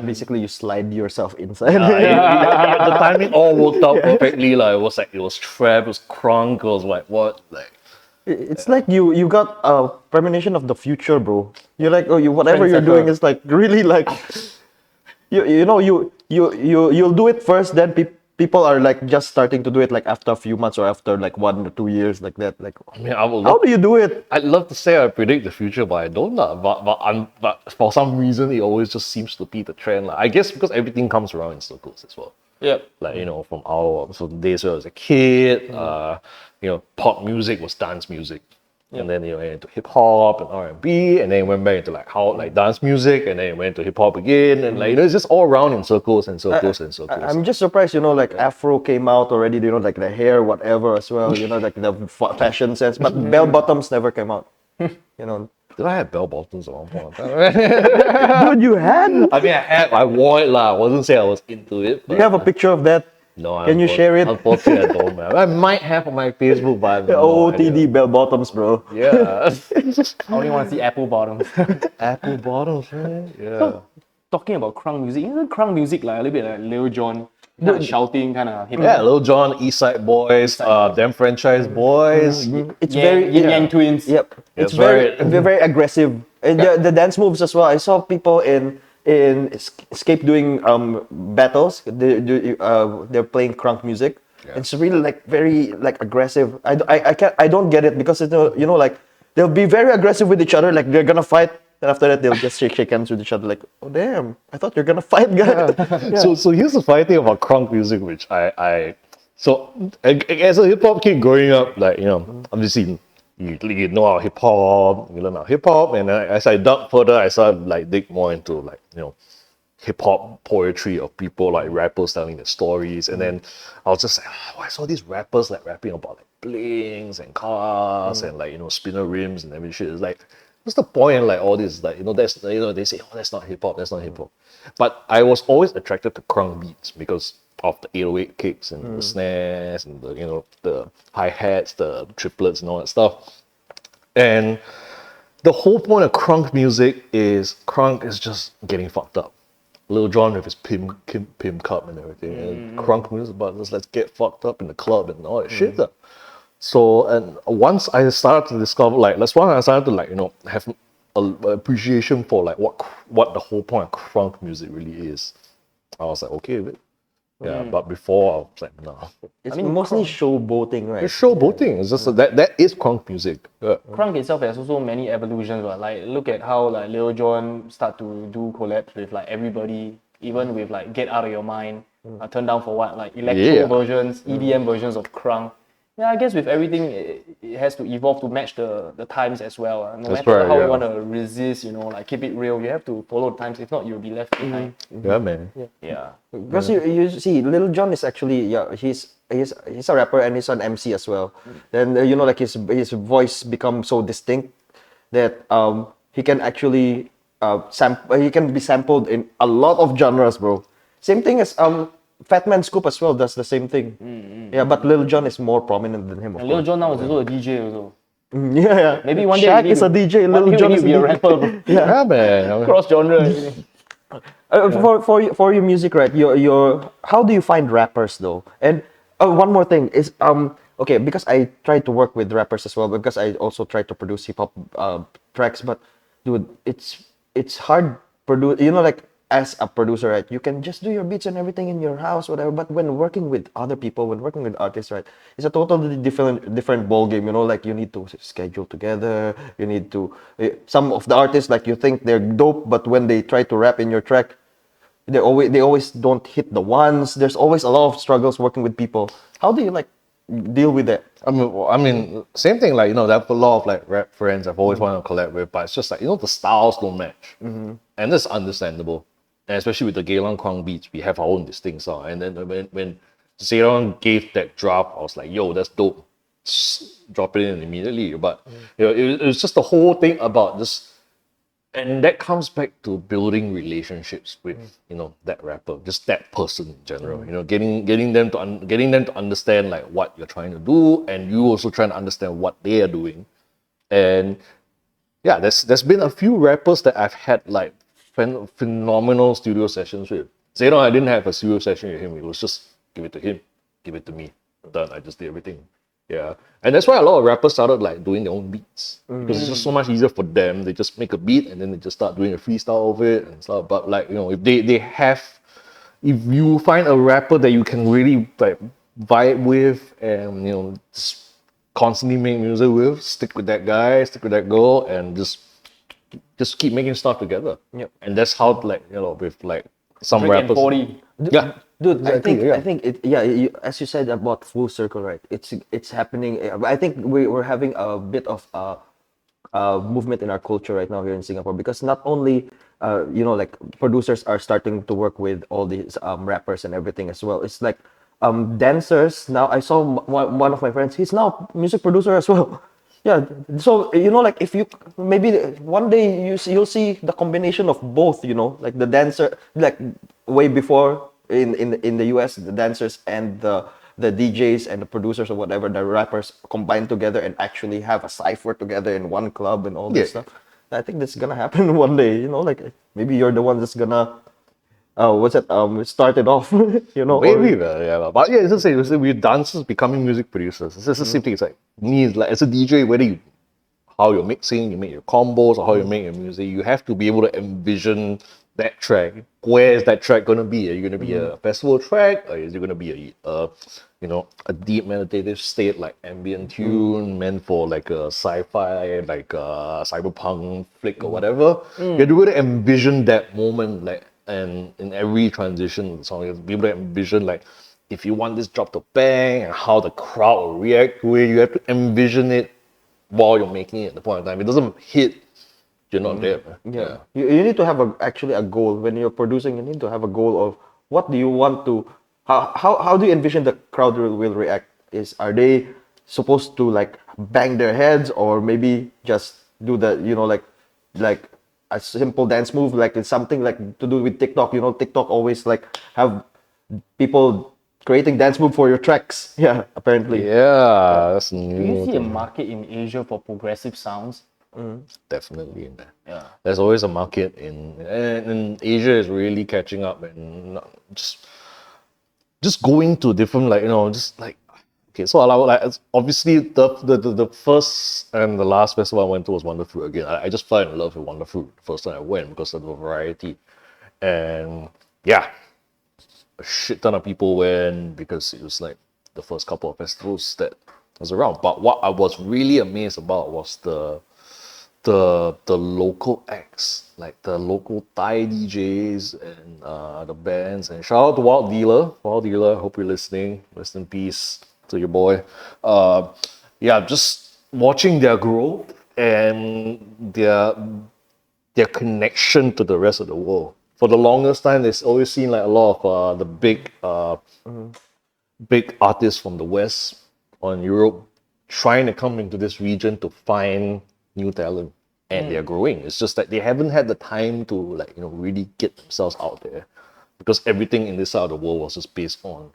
Basically, you slide yourself inside. The timing all worked out perfectly. It was trap, it was crunk, it was like what? It's like you got a premonition of the future, bro. You're like, whatever you're doing is like really like, you'll do it first, then people are like just starting to do it like after a few months or after like 1 or 2 years like that. Like, how do you do it? I'd love to say I predict the future, but I don't. But for some reason, it always just seems to be the trend. I guess because everything comes around in circles as well. Yep. From the days where I was a kid, pop music was dance music. Yep. And then went into hip hop and R&B, and then went back into dance music, and then went to hip hop again, and it's just all around in circles and circles and circles. I'm just surprised, Afro came out already, like the hair, whatever as well, like the fashion sense, but bell bottoms never came out. Did I have bell bottoms at one point? Dude, you had? I mean, I wore it I wasn't saying I was into it. Do you have a picture of that? No, can you share it? Unfortunately, I don't, man. I might have on my Facebook, but I have no OOTD idea. bell bottoms, bro. Yeah. I only want to see apple bottoms. Apple bottles, man. Yeah. So, talking about crunk music, isn't crunk music like a little bit like Lil Jon, kind of shouting, kind of hip hop? Yeah, Lil Jon, East Side Boys, them franchise boys. It's Yin Yang Twins. Yep. It's very- very aggressive. And the dance moves as well. I saw people in Escape doing battles. They're playing crunk music. Yeah. It's really like very like aggressive. I don't get it because like they'll be very aggressive with each other. Like they're gonna fight, and after that they'll just shake hands with each other. Like, oh damn, I thought you're gonna fight, guys. Yeah. So here's the funny thing about crunk music, which so as a hip hop kid growing up, obviously you know our hip hop, you learn our hip hop, and as I dug further, I started dig more into hip hop poetry of people like rappers telling their stories, and then I was just like, I saw these rappers rapping about blings and cars and spinner rims and every shit. It's like, what's the point in all this? That's they say, oh, that's not hip hop, that's not hip hop. But I was always attracted to crunk beats because of the 808 kicks and the snares and the hi-hats, the triplets and all that stuff. And the whole point of crunk music is just getting fucked up. Lil Jon with his pimp cup and everything. And crunk music is about let's get fucked up in the club and all that shit. So, and once I started to discover I started to have an appreciation for what the whole point of crunk music really is. I was like, okay with it. Yeah, but before I was like, no. It's mostly showboating, right? It's showboating. It's just that is crunk music. Yeah. Crunk itself has also many evolutions. Right? Like look at how like Lil Jon start to do collabs with like everybody, even with like Get Out of Your Mind, Turn Down for What, like electro Yeah. versions, EDM versions of crunk. Yeah, I guess with everything, it has to evolve to match the times as well. No That's matter right, how yeah. you want to resist, like keep it real, you have to follow the times. If not, you'll be left behind. Yeah, man. Yeah. Because you see, Little John is actually he's a rapper and he's an MC as well. Then like his voice becomes so distinct that he can actually he can be sampled in a lot of genres, bro. Same thing as Fat Man Scoop as well does the same thing. Yeah, but Little John is more prominent than him, of And Lil course. Jon now is also a DJ also. Yeah. Maybe one day Shaq we is a need DJ. one Little day John we is need a to be a DJ. rapper, bro. Yeah, man. Cross genre. For your music, right? Your how do you find rappers though? And one more thing is okay, because I try to work with rappers as well, because I also try to produce hip hop tracks. But dude, it's hard produce. Like as a producer, right? You can just do your beats and everything in your house, whatever. But when working with other people, when working with artists, right, it's a totally different ball game. Like you need to schedule together. You need to some of the artists like you think they're dope, but when they try to rap in your track, they always don't hit the ones. There's always a lot of struggles working with people. How do you like deal with that? I mean, same thing. Like there are a lot of like rap friends I've always wanted to collab with, but it's just like the styles don't match, and that's understandable. And especially with the Geylang Kwang beats, we have our own distinct sound. And then when Zayron gave that drop, I was like, "Yo, that's dope." Just drop it in immediately. But it was just the whole thing about just. And that comes back to building relationships with that rapper, just that person in general. Getting them to understand like what you're trying to do, and you also trying to understand what they are doing. And yeah, there's been a few rappers that I've had like phenomenal studio sessions with. Zayron, I didn't have a studio session with him. It was just give it to him, give it to me. Done. I just did everything. Yeah, and that's why a lot of rappers started like doing their own beats because it's just so much easier for them. They just make a beat and then they just start doing a freestyle of it and stuff. But like if if you find a rapper that you can really like vibe with and just constantly make music with, stick with that guy, stick with that girl, and just keep making stuff together. Yep. And that's how like with like some Drake and rappers. 40. Yeah. Dude, Exactly, I think it. Yeah, as you said about full circle, right? It's happening. I think we're having a bit of movement in our culture right now here in Singapore, because not only like producers are starting to work with all these rappers and everything as well. It's like dancers now. I saw one of my friends. He's now music producer as well. Yeah, so like if you maybe one day you'll see the combination of both. Like the dancer, like way before in the US, the dancers and the DJs and the producers or whatever, the rappers combine together and actually have a cipher together in one club and all this Yeah. stuff. I think that's gonna happen one day. Like maybe you're the one that's gonna start it off. Maybe, yeah. But yeah, it's the same. We're dancers becoming music producers. It's just the same thing. It's like me, it's like as a DJ, how you're mixing, you make your combos, or how you make your music, you have to be able to envision that track. Where is that track gonna be? Are you gonna be a festival track, or is it gonna be a deep meditative state like ambient tune meant for like a sci-fi, like a cyberpunk flick or whatever? You have to be able to envision that moment, like, and in every transition of the song, you have to be able to envision like if you want this drop to bang and how the crowd will react to it. You have to envision it while you're making it at the point of time. It doesn't hit, you're not there. Man. Yeah. You need to have actually a goal when you're producing. You need to have a goal of what do you want to, how do you envision the crowd will react? Are they supposed to like bang their heads, or maybe just do the like a simple dance move, like it's something like to do with TikTok. TikTok always like have people creating dance move for your tracks. Yeah, apparently. Yeah, that's Do you new. see a market in Asia for progressive sounds? Definitely in there. Yeah. There's always a market and Asia is really catching up and just going to different just like okay. So obviously the first and the last festival I went to was Wonder Fruit again. I just fell in love with Wonder Fruit the first time I went because of the variety, and yeah, a shit ton of people went because it was like the first couple of festivals that was around. But what I was really amazed about was the local acts, like the local Thai DJs and the bands. And shout out to Wild Dealer. Wild Dealer, hope you're listening. Rest in peace to your boy. Yeah, just watching their growth and their connection to the rest of the world. For the longest time, there's always seen like a lot of the big artists from the West or in Europe trying to come into this region to find new talent, and they're growing. It's just that they haven't had the time to really get themselves out there, because everything in this side of the world was just based on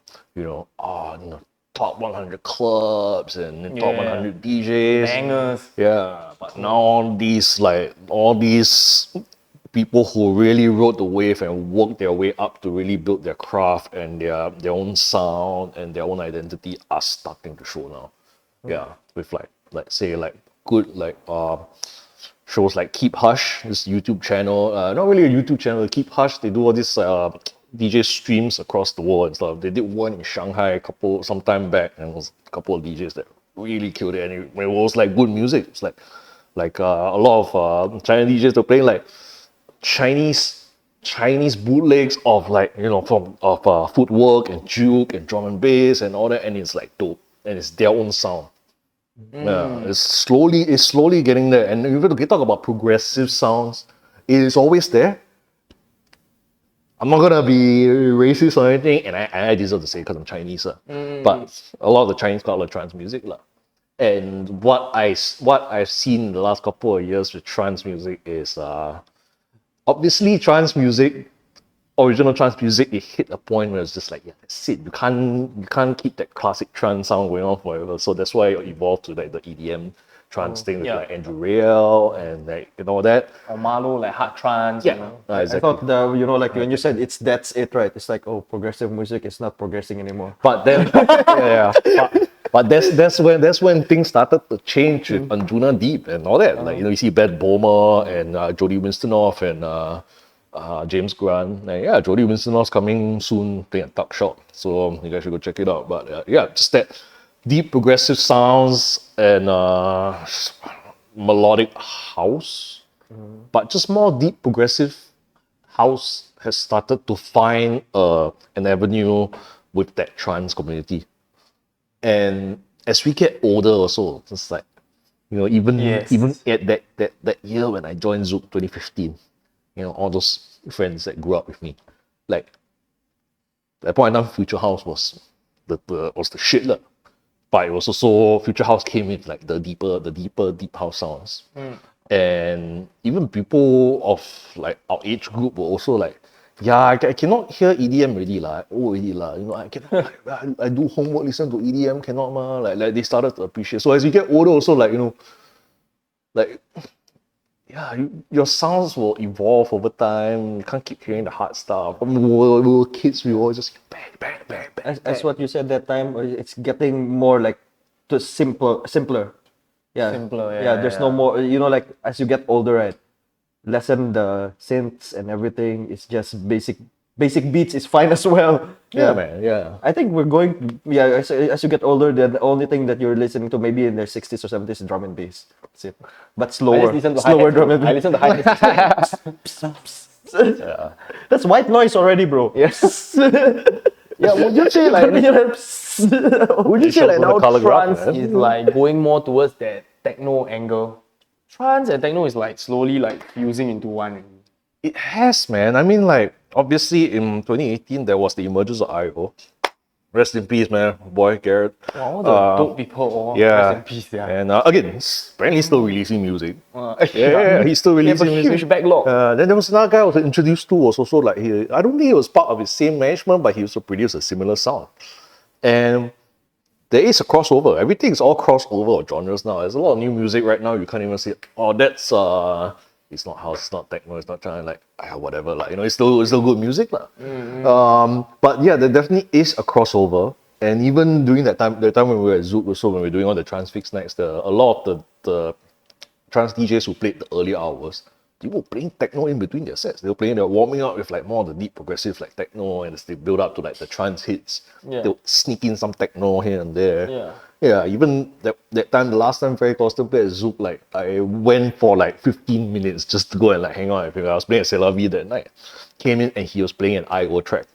top 100 clubs and top 100 DJs. Bangers. Yeah, but now all these people who really rode the wave and worked their way up to really build their craft and their own sound and their own identity are starting to show now. Yeah, with good shows like Keep Hush, this YouTube channel. Not really a YouTube channel, Keep Hush. They do all these DJ streams across the world and stuff. They did one in Shanghai some time back, and it was a couple of DJs that really killed it. And it was like good music. It's like a lot of Chinese DJs were playing like Chinese bootlegs of footwork and juke and drum and bass and all that, and it's like dope, and it's their own sound. Yeah, it's slowly getting there. And if we talk about progressive sounds, it is always there. I'm not gonna be racist or anything, and I deserve to say because I'm Chinese, but a lot of the Chinese call it trance music, and what I've seen in the last couple of years with trance music is obviously trance music, original trance music, it hit a point where it's just like, yeah, that's it. You can't keep that classic trance sound going on forever. So that's why it evolved to like the EDM trance thing with like Andrew Rayel and like that. Or Marlo, like hard trance. Yeah, exactly. I thought when you said that's it, right? It's like, oh, progressive music is not progressing anymore. But then but that's when things started to change with Anjuna Deep and all that. Like you see Bad Bomer and Jody Winstonoff and James Grant. And Jody Winstonoff's coming soon playing at Tuck Shop, so you guys should go check it out. But just that deep progressive sounds and melodic house, but just more deep progressive house has started to find an avenue with that trance community. And as we get older also, it's like, even at that year when I joined Zouk 2015, all those friends that grew up with me, like at that point in time, Future House was the shit lah. But it was also, Future House came with like the deeper deep house sounds. And even people of like our age group were also like, I cannot hear EDM already lah, I do homework, listen to EDM, cannot ma. Like they started to appreciate. So as you get older also, your sounds will evolve over time. You can't keep hearing the hard stuff. When we were kids, we always just bang, bang, bang, bang. As what you said that time, it's getting more like to simpler. Yeah. Simpler, There's no more, like as you get older, right? Lessen the synths and everything. It's just basic beats is fine as well. Yeah, man. Yeah. I think we're going. Yeah, as you get older, the only thing that you're listening to maybe in their 60s or 70s is drum and bass. That's it. But slower drum and bass. I listen to high. Yeah. That's white noise already, bro. Yes. Yeah, would you say like now trance is like going more towards that techno angle? Trance and techno is like slowly like fusing into one. It has, man. I mean, like, obviously in 2018 there was the emergence of IO. Rest in peace, man. Boy, Garrett. All the dope people. Rest in peace, yeah. And again, apparently still releasing music. He's still releasing music. Huge backlog. Then there was another guy I was introduced to, was also like, I don't think he was part of his same management, but he also produced a similar sound. And there is a crossover. Everything is all crossover of genres now. There's a lot of new music right now. You can't even say, oh, that's it's not house, it's not techno, it's not trying whatever. It's still good music lah. But yeah, there definitely is a crossover. And even during the time when we were at Zouk also, when we were doing all the Transfix nights, a lot of the trance DJs who played the early hours they were playing techno in between their sets. They were warming up with like more of the deep progressive like techno, and as they build up to like the trance hits, Yeah. they would sneak in some techno here and there. Yeah. Yeah, even that time, the last time Ferry Costa played at Zouk, like I went for like 15 minutes just to go and like hang out with him. I was playing at C'est La Vie that night. Came in and he was playing an IO track.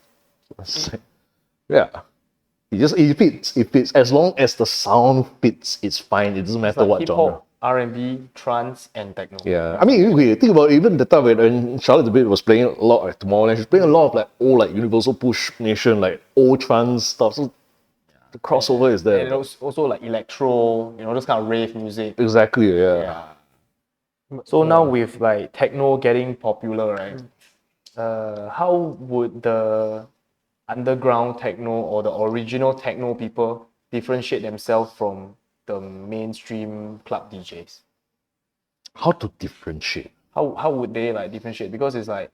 I was like, yeah. It fits. As long as the sound fits, it's fine. It doesn't matter what Hip genre. hop, R&B, trance, and techno. Yeah, I mean, okay, think about it, even the time when Charlotte the Bit was playing a lot like Tomorrowland, she was playing a lot of like old like Universal Push Nation, like old trance stuff. So the crossover is there. And it was also like electro, those kind of rave music. Exactly, yeah. Yeah. So now with like techno getting popular, right? How would the underground techno or the original techno people differentiate themselves from the mainstream club DJs? How to differentiate? How would they like differentiate? Because it's like,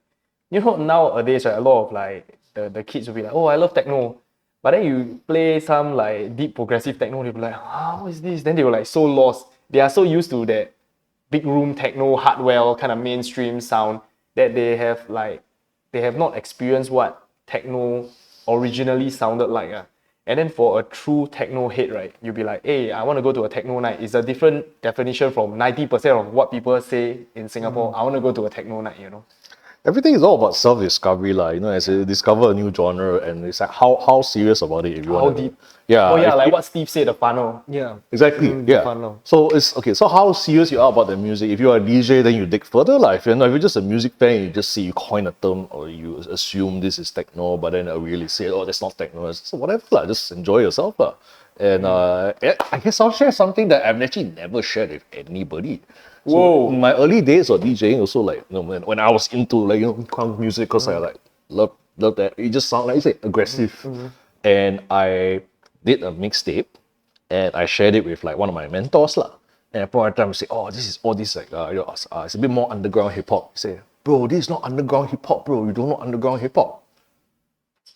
nowadays, right, a lot of like the kids will be like, oh, I love techno. But then you play some like deep progressive techno, they'll be like, what is this? Then they were like so lost. They are so used to that big room techno, hardware kind of mainstream sound that they have not experienced what techno originally sounded like. And then for a true techno head, right, you'll be like, hey, I want to go to a techno night. It's a different definition from 90% of what people say in Singapore. I want to go to a techno night, Everything is all about self-discovery, as you discover a new genre, and it's like how serious about it if you How want to. deep? Yeah. Oh yeah, if like you- what Steve said, the funnel. Yeah. Exactly. Yeah. funnel. So it's okay. So how serious you are about the music? If you are a DJ, then you dig further. Like if you're just a music fan, you just see you coin a term or you assume this is techno, but then really say, oh, that's not techno. It's whatever. Like, just enjoy yourself. And I guess I'll share something that I've actually never shared with anybody. So Whoa. in my early days of DJing, also like when I was into crowd music, because I like love that. It just sound like you say aggressive. And I did a mixtape, and I shared it with like one of my mentors lah. And at point of time, I say, oh, this is all this like it's a bit more underground hip hop. He say, bro, this is not underground hip hop, bro. You don't know underground hip hop.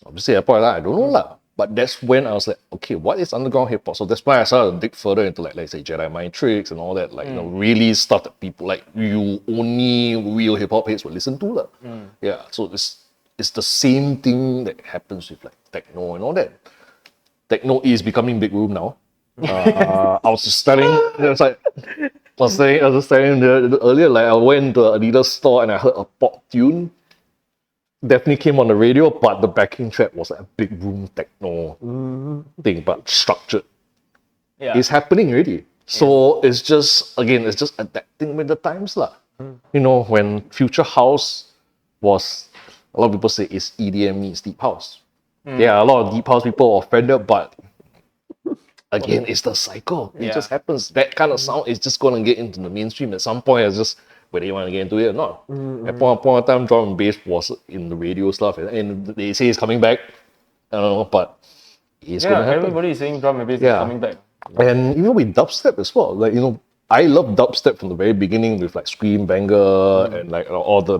Obviously, at point of time, I don't know lah. But that's when I was like, okay, what is underground hip hop? So that's why I started to dig further into like, let's say Jedi Mind Tricks and all that. Like, really stuff that people like you only real hip hop heads would listen to lah. Yeah. So it's the same thing that happens with like techno and all that. Techno is becoming big room now. I was just telling, I was just telling earlier, like I went to an Adidas store and I heard a pop tune. Definitely came on the radio, but the backing track was like a big room techno thing, but structured. Yeah. It's happening already. So it's just adapting with the times lah. When Future House was, a lot of people say it's EDM meets Deep House. Yeah, a lot of Deep House people are offended, but again, it's the cycle. It just happens. That kind of sound is just gonna get into the mainstream at some point. It's just whether you want to get into it or not. At point of time, drum and bass was in the radio stuff, and they say it's coming back. I don't know, but it's gonna happen. Everybody is saying drum and bass is coming back. And even with dubstep as well, like I love dubstep from the very beginning with like Scream Banger and like all the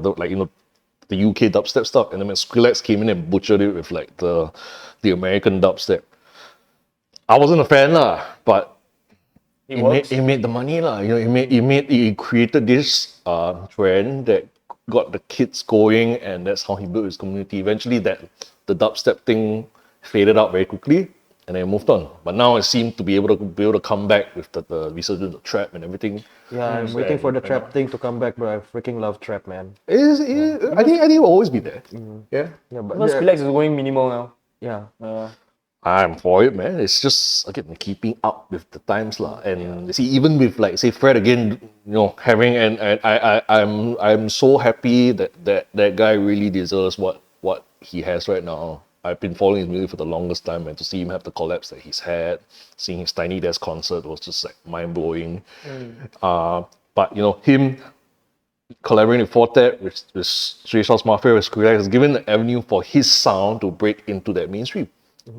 the UK dubstep stuff, and then when Skrillex came in and butchered it with like the American dubstep, I wasn't a fan lah, but it made the money lah. It created this trend that got the kids going, and that's how he built his community. Eventually, the dubstep thing faded out very quickly, and then moved on. But now it seemed to be able to come back with the resurgence of trap and everything. Yeah, I'm waiting for the trap thing to come back, bro. I freaking love trap, man. I think it will always be there. Yeah. Yeah, but Because Skrillex is going minimal now. yeah. I'm for it, man. It's just again keeping up with the times lah. And see, even with like say Fred again, having and I'm so happy that guy really deserves what he has right now. I've been following his music for the longest time, and to see him have the collapse that he's had, seeing his Tiny Desk concert was just like mind blowing. But him collaborating with Fortet, with Stray Shots Mafia, with Skrillex, has given the avenue for his sound to break into that mainstream.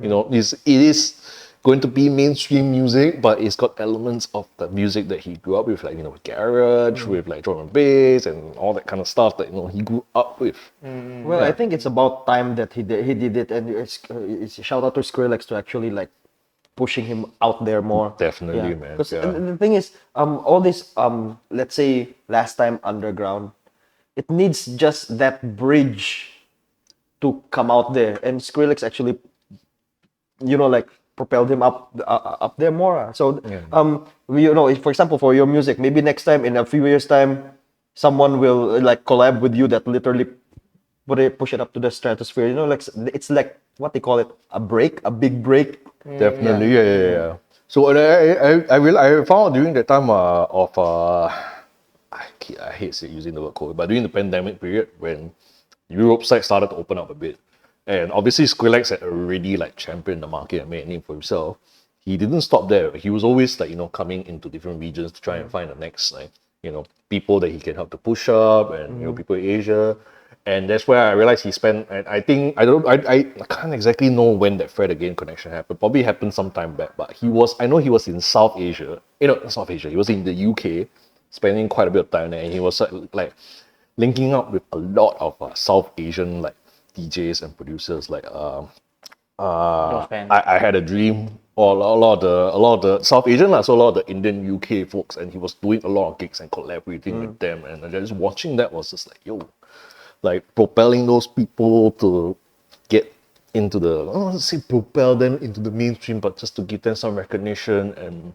It is going to be mainstream music, but it's got elements of the music that he grew up with, like with garage, with like drum and bass, and all that kind of stuff that he grew up with. Well, I think it's about time that he did it, and it's a shout out to Skrillex to actually like pushing him out there more. Definitely, man. Because Yeah. the thing is, all this let's say last time underground, it needs just that bridge to come out there, and Skrillex actually, like propelled him up there more. So if, for example, for your music, maybe next time in a few years time, someone will like collab with you that literally push it up to the stratosphere. Like it's like what they call it, a big break. Definitely, yeah. So I found out during the time of I hate using the word COVID, but during the pandemic period when Europe side started to open up a bit, and obviously Skrillex had already like championed the market and made a name for himself. He didn't stop there. He was always like coming into different regions to try and find the next people that he can help to push up, and people in Asia. And that's where I realized he spent, and I think, I can't exactly know when that Fred Again connection happened. Probably happened some time back, but I know he was in South Asia, not South Asia, he was in the UK, spending quite a bit of time there, and he was like linking up with a lot of South Asian like DJs and producers, like fan. I had a dream, or a lot of the South Asian, so a lot of the Indian UK folks, and he was doing a lot of gigs and collaborating with them, and just watching that was just like, yo, like propelling those people to get into the, I don't want to say propel them into the mainstream, but just to give them some recognition, and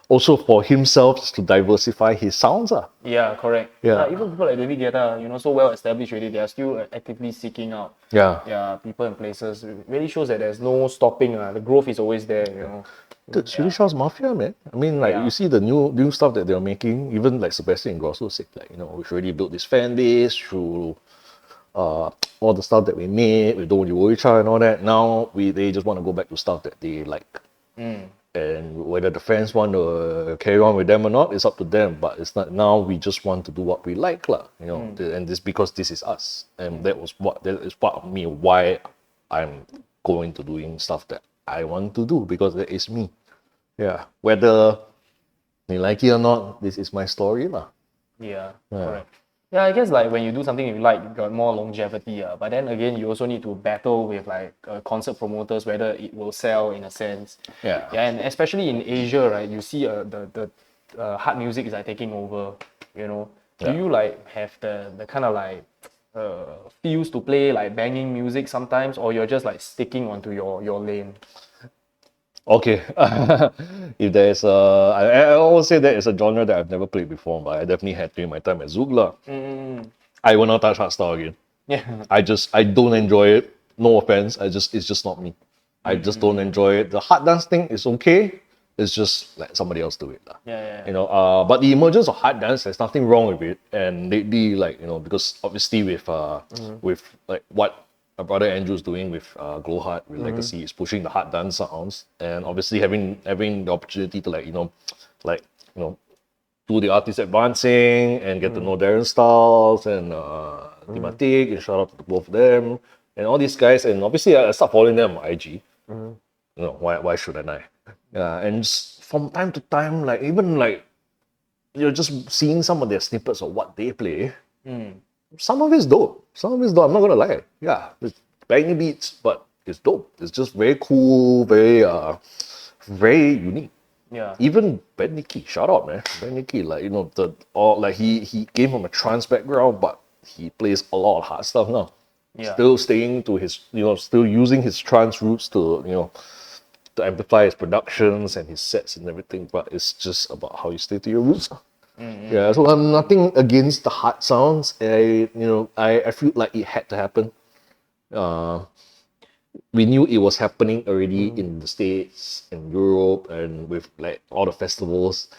also for himself to diversify his sounds. Yeah, correct. Yeah. Even people like David Guetta, so well established already, they are still actively seeking out people and places. It really shows that there's no stopping. The growth is always there. Dude, Swedish House Mafia, man. I mean, like, you see the new stuff that they're making, even like Sebastian Ingrosso said, like, we've already built this fan base through all the stuff that we made with Don't You Worry Child and all that. Now they just want to go back to stuff that they like. And whether the fans want to carry on with them or not, it's up to them. But it's not, now we just want to do what we like, and this because this is us. And that is part of me, why I'm going to doing stuff that I want to do, because that is me. Yeah. Whether they like it or not, this is my story. Yeah, correct. Yeah, I guess like when you do something you like, you got more longevity. But then again, you also need to battle with like concert promoters, whether it will sell in a sense. Yeah. Yeah, and especially in Asia, right? You see the hard music is like taking over. Do you like have the kind of like feels to play like banging music sometimes, or you're just like sticking onto your lane? Okay, if there's I always say that it's a genre that I've never played before, but I definitely had during my time at Zoogla. I will not touch hardstyle again. Yeah. I don't enjoy it. No offense, it's just not me. I just don't enjoy it. The hard dance thing is okay. It's just let somebody else do it. Yeah. But the emergence of hard dance, there's nothing wrong with it. And lately, because obviously with like what my brother Andrew's doing with Glow Hard with Legacy is pushing the hard dance sounds, and obviously having the opportunity to do the artist advancing and get to know Darren Styles and Thematic, and shout out to both of them and all these guys. And obviously I start following them on IG. Why shouldn't I? Yeah, and just from time to time, like even like just seeing some of their snippets of what they play. Some of it's dope. I'm not gonna lie. Yeah, it's banging beats, but it's dope. It's just very cool, very unique. Yeah. Even Ben Nicky, shout out, man. Ben Nicky, he came from a trance background, but he plays a lot of hard stuff now. Yeah. Still staying to his, still using his trance roots to amplify his productions and his sets and everything. But it's just about how you stay to your roots. Yeah, so I'm nothing against the hard sounds. I feel like it had to happen. We knew it was happening already in the States, in Europe, and with like all the festivals.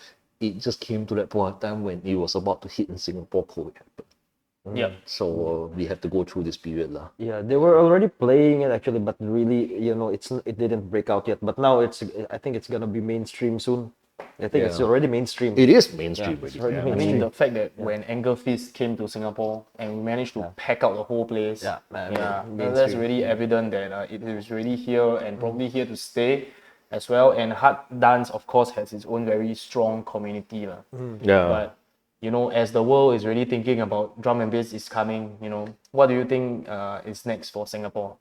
It just came to that point of time when it was about to hit in Singapore, COVID happened. Yeah. So we had to go through this period. Yeah, they were already playing it actually, but really, it didn't break out yet. But now I think it's gonna be mainstream soon. I think it's already mainstream. It is mainstream. it's already. already I mainstream. mean, the fact that when Anger Fist came to Singapore and we managed to pack out the whole place, that's mainstream. really evident that it is really here and probably here to stay as well. And hard dance, of course, has its own very strong community. Yeah. But, as the world is really thinking about drum and bass is coming, what do you think is next for Singapore?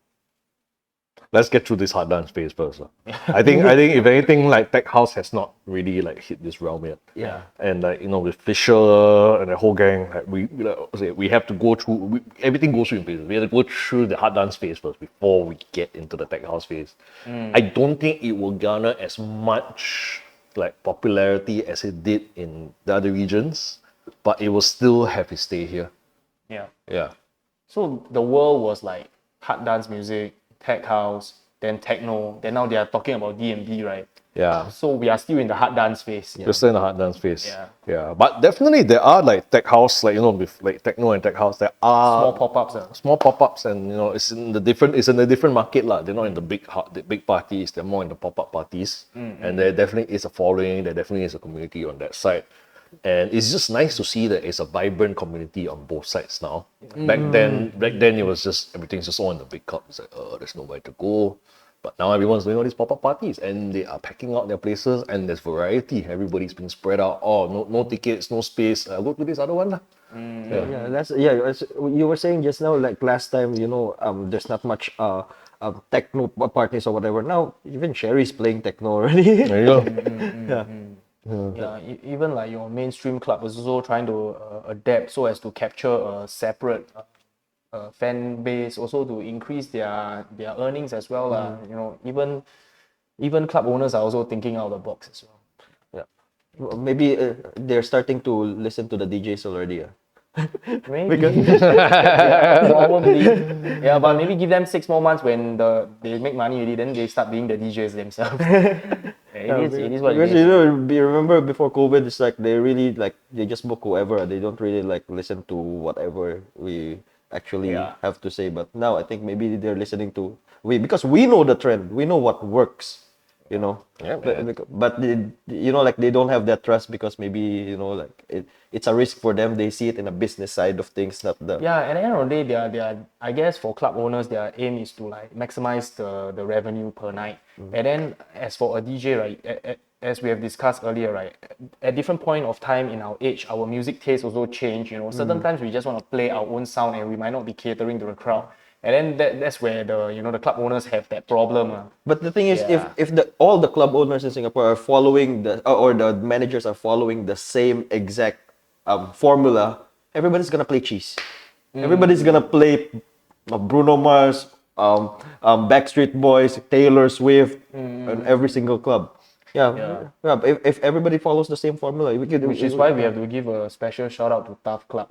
let's get through this hard dance phase first. I think if anything, like tech house has not really like hit this realm yet. Yeah. And like with Fisher and the whole gang, like we have to go through everything goes through in phases. We have to go through the hard dance phase first before we get into the tech house phase. I don't think it will garner as much like popularity as it did in the other regions, but it will still have its stay here. Yeah. Yeah. So the world was like hard dance music, tech house, then techno, then now they are talking about D&B, right? Yeah. So we are still in the hard dance phase. We're still in the hard dance phase. Yeah. Yeah. But definitely there are like tech house, like with like techno and tech house, there are Small pop-ups. small pop-ups, and it's in a different market lah. They're not in the big parties, they're more in the pop-up parties. And there definitely is a following, there definitely is a community on that side. And it's just nice to see that it's a vibrant community on both sides now. Back then it was just everything's just all in the big cup. It's like, there's nowhere to go. But now everyone's doing all these pop-up parties and they are packing out their places and there's variety. Everybody's being spread out. Oh, no tickets, no space. Go to this other one lah. You were saying just now, like last time, there's not much techno parties or whatever. Now even Sherry's playing techno already. There you go. Yeah. Yeah, even like your mainstream club is also trying to adapt so as to capture a separate fan base, also to increase their earnings as well. Even club owners are also thinking out of the box as well. Well, maybe they're starting to listen to the DJs already. Maybe. Yeah, probably. Yeah, but maybe give them 6 more months when they make money already, then they start being the DJs themselves. It is what it Because is. you remember before COVID, it's like they just book whoever. They don't really like listen to whatever we actually have to say. But now I think maybe they're listening to because we know the trend. We know what works. Yeah, man. But they don't have that trust because maybe it's a risk for them. They see it in a business side of things, not the Yeah, at the end of the day, they are I guess for club owners, their aim is to like maximize the revenue per night. And then as for a DJ, right, as we have discussed earlier, right, at different point of time in our age, our music taste also change. Certain times we just want to play our own sound and we might not be catering to the crowd. And then that's where the club owners have that problem. But the thing is, Yeah. if all the club owners in Singapore are following or the managers are following the same exact formula, everybody's gonna play cheese. Everybody's gonna play Bruno Mars, Backstreet Boys, Taylor Swift, and every single club. Yeah. If everybody follows the same formula, Which is why we have to give a special shout out to Tough Club,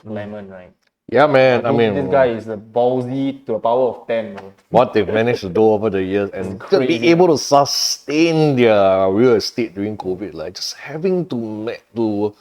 Lemon, right? Yeah, man. I mean, This guy is the ballsy to the power of 10, bro. what they've managed to do over the years and to be crazy. able to sustain their real estate during COVID, like just having to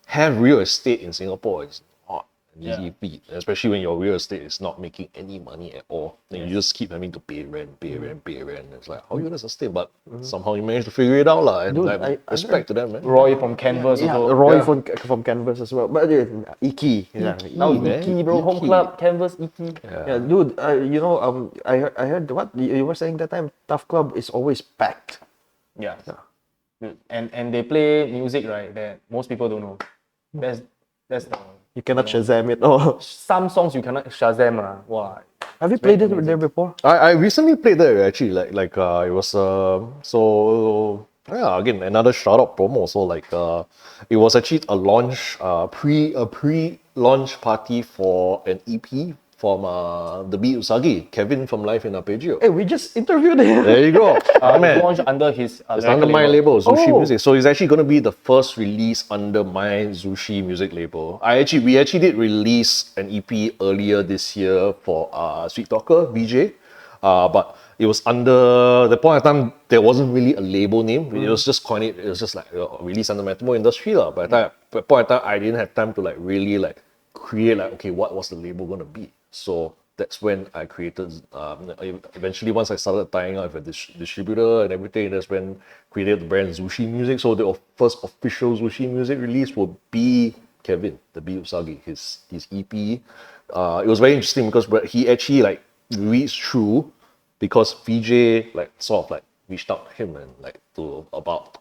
have real estate in Singapore is not an easy feat, especially when your real estate is not making any money at all. And you just keep having to pay rent. It's like, how are you gonna sustain? But somehow you managed to figure it out, lah. And Dude, like, I respect to them, man. Roy from Canvas also. Roy from Canvas as well. But Iki, Now man. Iki, bro. Home Iki. club, Canvas, Iki. yeah, dude. I heard what you were saying that time. Tough Club is always packed. Yeah. And they play music, right, that most people don't know. That's the... You cannot Shazam it. Oh, Some songs you cannot Shazam. Wow. have you played it there before? I recently played there actually, like it was so yeah, again another shout out promo. So like it was actually a launch pre-launch party for an EP from the Beat Usagi, Kevin from Life in Arpeggio. Hey, we just interviewed him. There you go. Man. Launched under his It's under my label, Zushi Oh. Music. So it's actually going to be the first release under my Zushi Music label. We actually did release an EP earlier this year for Sweet Talker, VJ. But it was under the point of time, there wasn't really a label name. It was just coined it was just like release under Matamo Industry. By the point of time, I didn't have time to like really like create like, okay, what was the label going to be? So that's when I created, eventually once I started tying up with a distributor and everything, that's when created the brand Zushi Music. So the first official Zushi Music release will be Kevin, the Beat Usagi, his EP. It was very interesting because he actually like reached through because VJ like sort of like reached out to him and like to about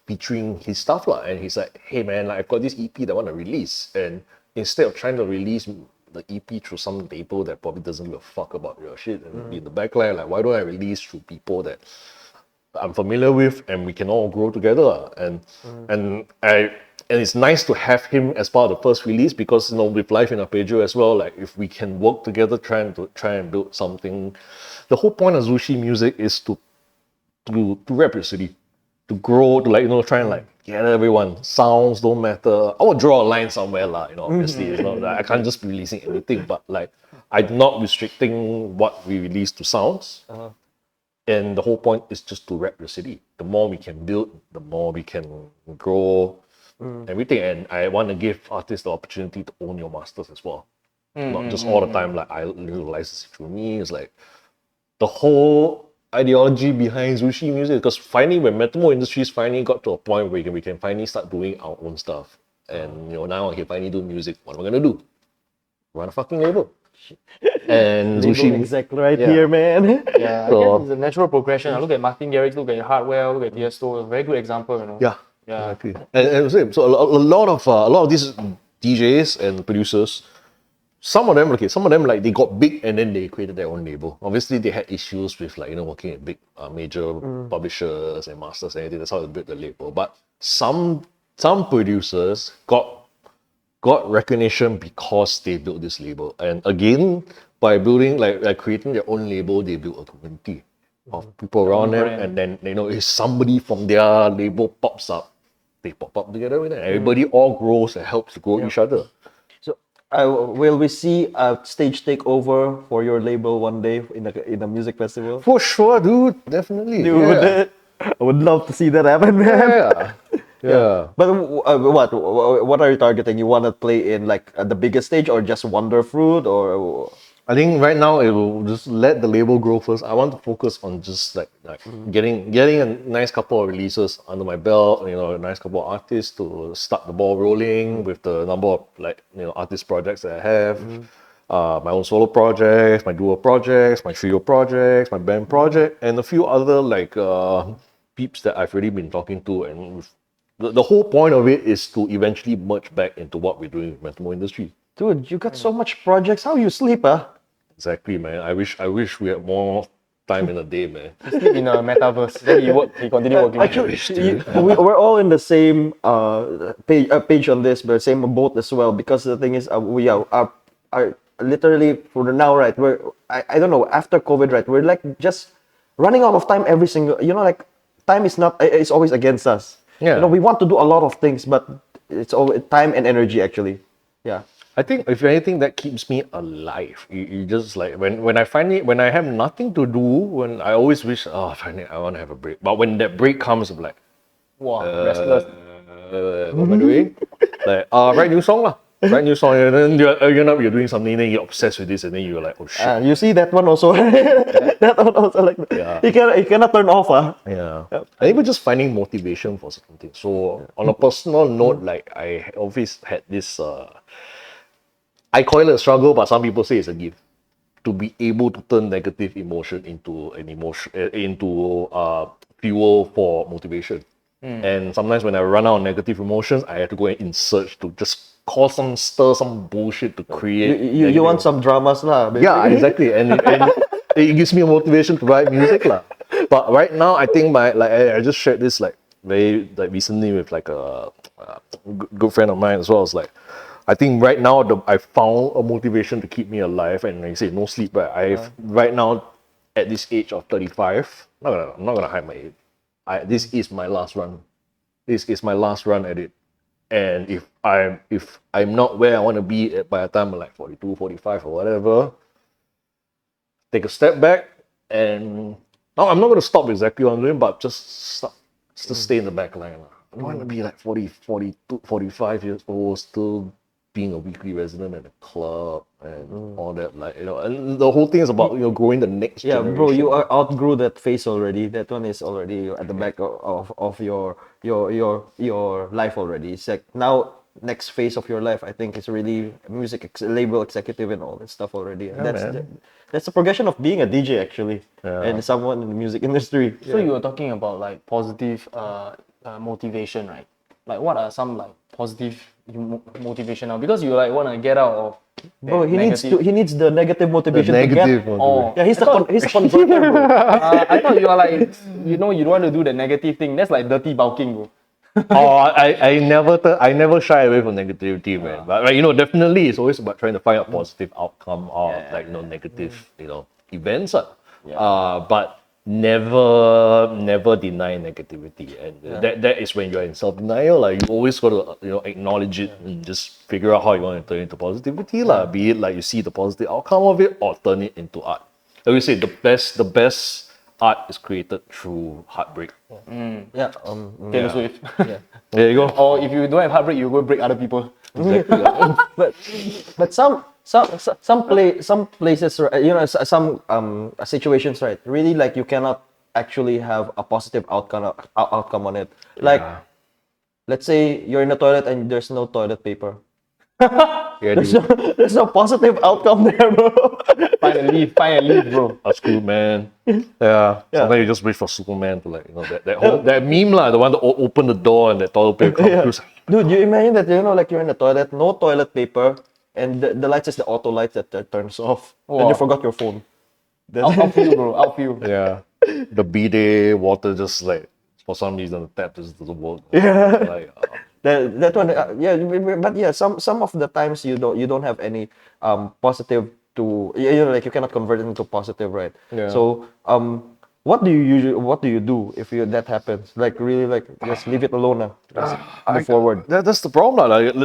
featuring his stuff lah. And he's like, hey man, like I've got this EP that I want to release, and instead of trying to release the EP through some label that probably doesn't give a fuck about your shit and be in the backline. Like, why don't I release through people that I'm familiar with and we can all grow together? And it's nice to have him as part of the first release because, you know, with Life in Arpeggio as well, like if we can work together try and build something. The whole point of Zushi music is to rep your city, to grow, to, like, you know, try and like get everyone. Sounds don't matter. I would draw a line somewhere, lah. You know, obviously, it's not like I can't just be releasing anything, but like I'm not restricting what we release to sounds. And the whole point is just to rep your city. The more we can build, the more we can grow everything. And I want to give artists the opportunity to own your masters as well. Not just all the time like I license it through me. It's like the whole ideology behind Zushi music, because finally when Metamo Industries finally got to a point where we can finally start doing our own stuff, and you know, now I can finally do music, what am I gonna do? Run a fucking label. And Zushi Exactly right here, man. Yeah, I guess it's a natural progression. Look at Martin Garrix, look at Hardwell, look at Tiesto, a very good example, you know. Yeah, exactly. And so a lot of these DJs and producers, some of them like they got big and then they created their own label. Obviously they had issues with, like, you know, working at big major publishers and masters and everything. That's how they built the label. But some producers got recognition because they built this label. And again, by building like creating their own label, they built a community of people around them. And then, you know, if somebody from their label pops up, they pop up together with it. Everybody all grows and helps to grow each other. So, will we see a stage takeover for your label one day in a music festival? For sure, dude. Definitely. Dude, I would love to see that happen, man. Yeah. But what are you targeting? You want to play in like the biggest stage or just Wonderfruit or? I think right now it will just let the label grow first. I want to focus on just like getting a nice couple of releases under my belt, you know, a nice couple of artists to start the ball rolling with the number of, like, you know, artist projects that I have. My own solo projects, my duo projects, my trio projects, my band project, and a few other like peeps that I've already been talking to. And the whole point of it is to eventually merge back into what we're doing with Metamo Industry. Dude, you got so much projects. How you sleep, huh? Exactly, man. I wish we had more time in a day, man. Sleep in a metaverse. Then he continue working. Actually, we're all in the same page on this, but same boat as well. Because the thing is, we are literally for now, right? I don't know, after COVID, right? We're like just running out of time every single. You know, like time is not. It's always against us. Yeah. You know, we want to do a lot of things, but it's all time and energy actually. Yeah. I think if anything that keeps me alive, you just like when I have nothing to do, when I always wish, finally I want to have a break. But when that break comes, I'm like, Wow, restless. what am I doing? Like, write new song lah. Write new song, and then you're doing something, then you're obsessed with this, and then you're like, oh shit. You see that one also. That one also like you cannot turn off, Yeah. I think we're just finding motivation for certain things. So on a personal note, like I always had this I call it a struggle, but some people say it's a gift. To be able to turn negative emotion into fuel for motivation. And sometimes when I run out of negative emotions, I have to go and insert to just stir some bullshit to create. You want some dramas lah. Basically. Yeah, exactly. And it gives me a motivation to write music lah. But right now, I think I just shared this very recently with like a good friend of mine as well. It's like, I think right now I found a motivation to keep me alive, and like I say, no sleep. Right, right now at this age of 35, I'm not gonna hide my age. This is my last run. This is my last run at it. And if I'm not where I want to be by the time I'm like 42, 45 or whatever, take a step back, and now I'm not gonna stop exactly what I'm doing, but just stay in the back line. I don't want to be like 40, 42, 45 years old still being a weekly resident at a club and all that, like, you know, and the whole thing is about, you know, growing the next generation. Yeah, bro, you outgrew that phase already. That one is already at the back of your life already. It's like now next phase of your life, I think, is really label executive and all that stuff already. Yeah, that's the progression of being a DJ actually, and someone in the music industry. So you were talking about like positive motivation, right? Like, what are some like positive motivation now? Because you like want to get out of Bro, that negative. he needs the negative motivation to negative get. one. Oh, Yeah, he's a converter, bro. I thought you are like, you know, you don't want to do the negative thing. That's like dirty bulking, bro. Oh, I never shy away from negativity, man. But right, definitely it's always about trying to find a positive outcome of like negative events. But never deny negativity, and that is when you're in self denial. Like you always got to acknowledge it and just figure out how you want to turn it into positivity. Be it like you see the positive outcome of it or turn it into art. Like we say, the best art is created through heartbreak. Yeah. Taylor Swift. There you go. Or if you don't have heartbreak, you go break other people. Exactly. But some places, right, some situations, right, really like you cannot actually have a positive outcome on it. Like, let's say you're in the toilet and there's no toilet paper. Yeah, dude. There's no positive outcome there, bro. Find a leaf, bro. A Screwman. Yeah. Sometimes you just wait for Superman to that meme lah, the one that open the door and the toilet paper comes through. Dude, you imagine that like you're in the toilet, no toilet paper, and the lights is the auto lights that turns off, and you Wow. forgot your phone. Outfield, bro. Outfield. Yeah. The bidet water just like for some reason the tap just doesn't work. Yeah. Like That one, but yeah, some of the times you don't have any positive to like you cannot convert it into positive, right? Yeah. So what do you do if that happens? Like really, like just leave it alone now. Just move forward. that's the problem. Like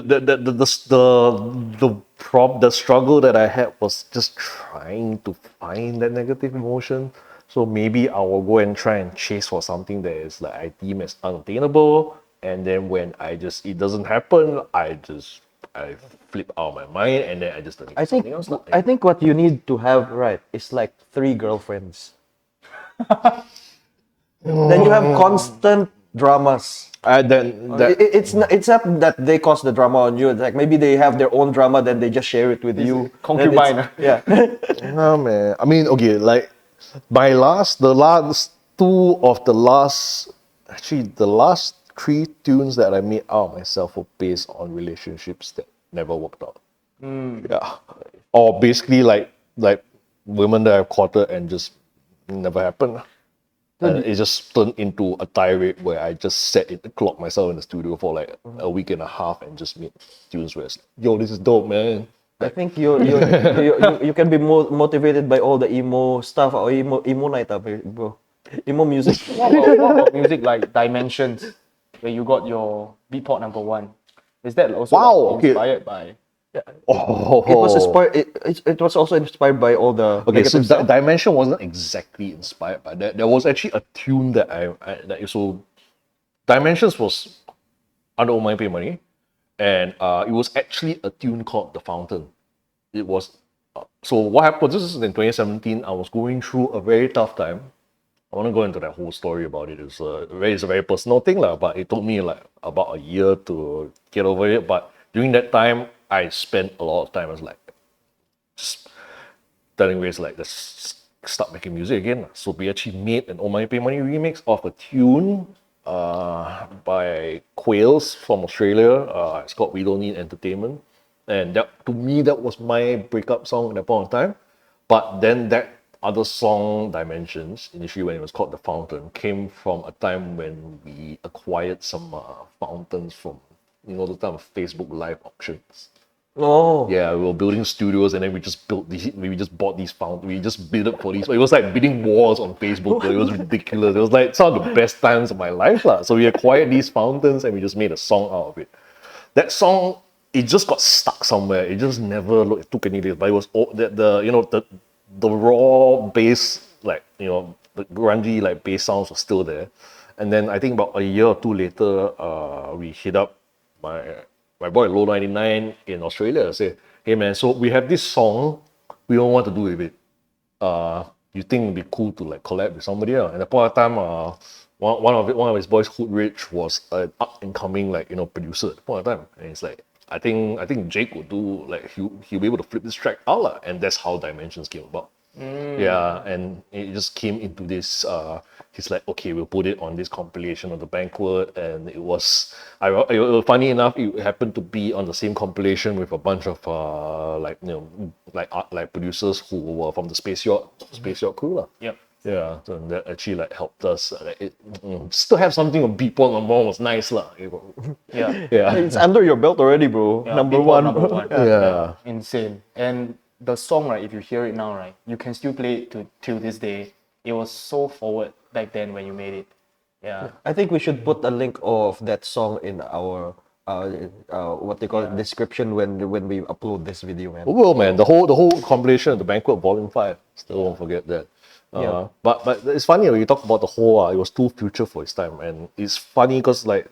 the struggle that I had was just trying to find that negative emotion. So maybe I will go and try and chase for something that is like I deem as unattainable. And then when it doesn't happen, I flip out of my mind and then I just don't I think something else. I think what you need to have, right, is like 3 girlfriends. Then you have constant dramas. It's not that they cause the drama on you. It's like maybe they have their own drama, then they just share it with you. Concubine. Yeah. No, man. I mean, okay, like the last 3 tunes that I made out of myself were based on relationships that never worked out. Yeah. Or basically like women that I've courted and just never happened. And it just turned into a tirade where I just sat in the clock myself in the studio for like a week and a half and just made tunes where it's like, yo, this is dope, man. I think you can be motivated by all the emo stuff or emo night up, bro. Emo music. What about music like Dimensions, where you got your Beatport #1? Is that also inspired by? Oh. It was inspired. It was also inspired by all the. Okay, so negative stuff. Dimension wasn't exactly inspired by that. There was actually a tune that so Dimensions was under Oh My Pay Money, and it was actually a tune called The Fountain. It was so what happened. This is in 2017. I was going through a very tough time. I want to go into that whole story about it. It's a very personal thing, but it took me like about a year to get over it. But during that time, I spent a lot of time as like just telling ways like let's start making music again. So we actually made an Oh My Pay Money remix of a tune by Quails from Australia. It's called We Don't Need Entertainment. And that, to me, that was my breakup song at that point of time. But then that other song, Dimensions, initially when it was called The Fountain, came from a time when we acquired some fountains from, the time of Facebook Live auctions. Oh. Yeah, we were building studios and then we just bought these fountains. We just bid up for these. It was like bidding wars on Facebook. It was ridiculous. It was like some of the best times of my life. So we acquired these fountains and we just made a song out of it. That song, it just got stuck somewhere. It just never took any days. But it was the raw bass, the grungy bass sounds were still there. And then I think about a year or two later, we hit up my boy Low 99 in Australia. Say, hey man, so we have this song, we don't want to do with it. You think it'd be cool to collab with somebody else? And at the point of time, one of his boys, Hood Rich, was an up and coming producer at the point of time. And it's like, I think Jake would do he'll be able to flip this track out, and that's how Dimensions came about. Yeah, and it just came into this. He's like, okay, we'll put it on this compilation of the banquet, and it was. Funny enough, it happened to be on the same compilation with a bunch of like producers who were from the space yacht crew lah. Yep. Yeah, so that actually like helped us. Just to have something of people on the wall was nice lah. Yeah. Yeah. It's under your belt already, bro. Yeah, Number Beatport one. number one. Yeah. Insane. And the song, right, if you hear it now, right, you can still play it till this day. It was so forward back then when you made it. Yeah. I think we should put a link of that song in our what they call it, description when we upload this video, man. Well, man, the whole compilation of the banquet volume 5. Still won't forget that. But it's funny when you talk about the whole. It was too future for its time, and it's funny because like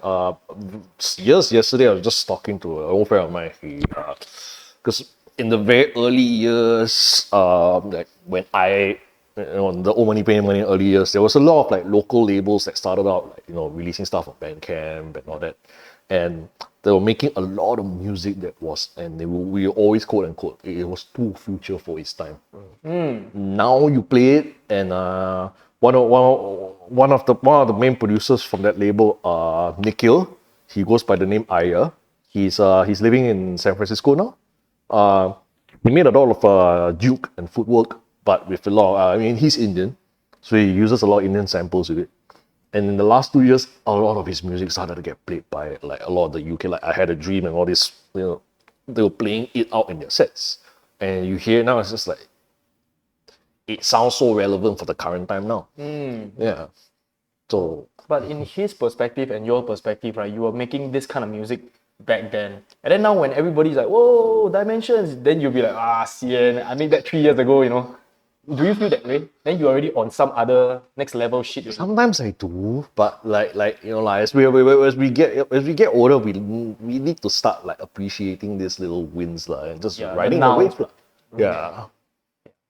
yesterday I was just talking to an old friend of mine. Because in the very early years, like when the old money paying money early years, there was a lot of like local labels that started out like releasing stuff on Bandcamp and all that, and they were making a lot of music that was, and we always quote unquote, it was too future for its time. Now you play it, and one of the main producers from that label, Nikhil, he goes by the name Aya. He's living in San Francisco now. He made a lot of juke and footwork, but with a lot. I mean, he's Indian, so he uses a lot of Indian samples with it. And in the last 2 years, a lot of his music started to get played by like a lot of the UK. Like I Had a Dream and all this, they were playing it out in their sets. And you hear it now, it's just like, it sounds so relevant for the current time now. Yeah. So. But in his perspective and your perspective, right, you were making this kind of music back then. And then now when everybody's like, whoa, Dimensions, then you'll be like, CN, I made that 3 years ago, Do you feel that way? Then you're already on some other next level shit. Sometimes I do, but as we get older, we need to start like appreciating these little wins and just riding the wave. Yeah.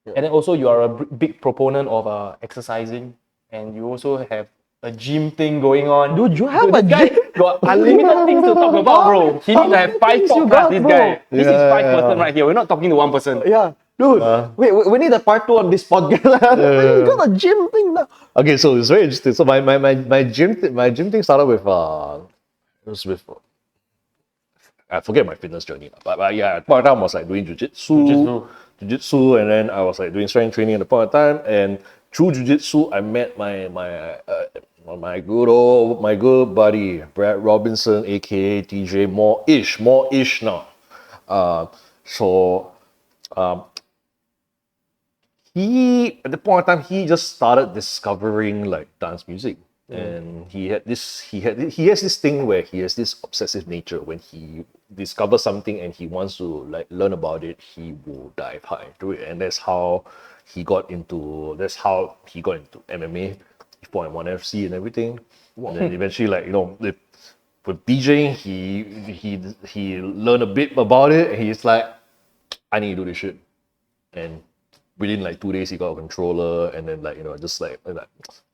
And then also you are a big proponent of exercising, and you also have a gym thing going on. Dude, you have a guy gym? got unlimited things to talk about, bro. He needs to have 5 podcasts, this guy. This is 5 person right here. We're not talking to 1 person. Yeah. Dude, we need a part 2 on this podcast. You got a gym thing now. Okay, so it's very interesting. So my gym thing started with it was with I forget my fitness journey, but yeah, at the point of time I was like doing jiu-jitsu, and then I was like doing strength training at the point of time, and through jiu-jitsu I met my good buddy Brad Robinson, aka TJ, more ish now. He at the point of time he just started discovering like dance music, and he has this thing where he has this obsessive nature. When he discovers something and he wants to like learn about it, he will dive high into it, and that's how he got into MMA, 4-1 FC and everything. Wow. And then eventually, like with DJing, he learned a bit about it, and he's like, I need to do this shit, and within like 2 days he got a controller, and then just like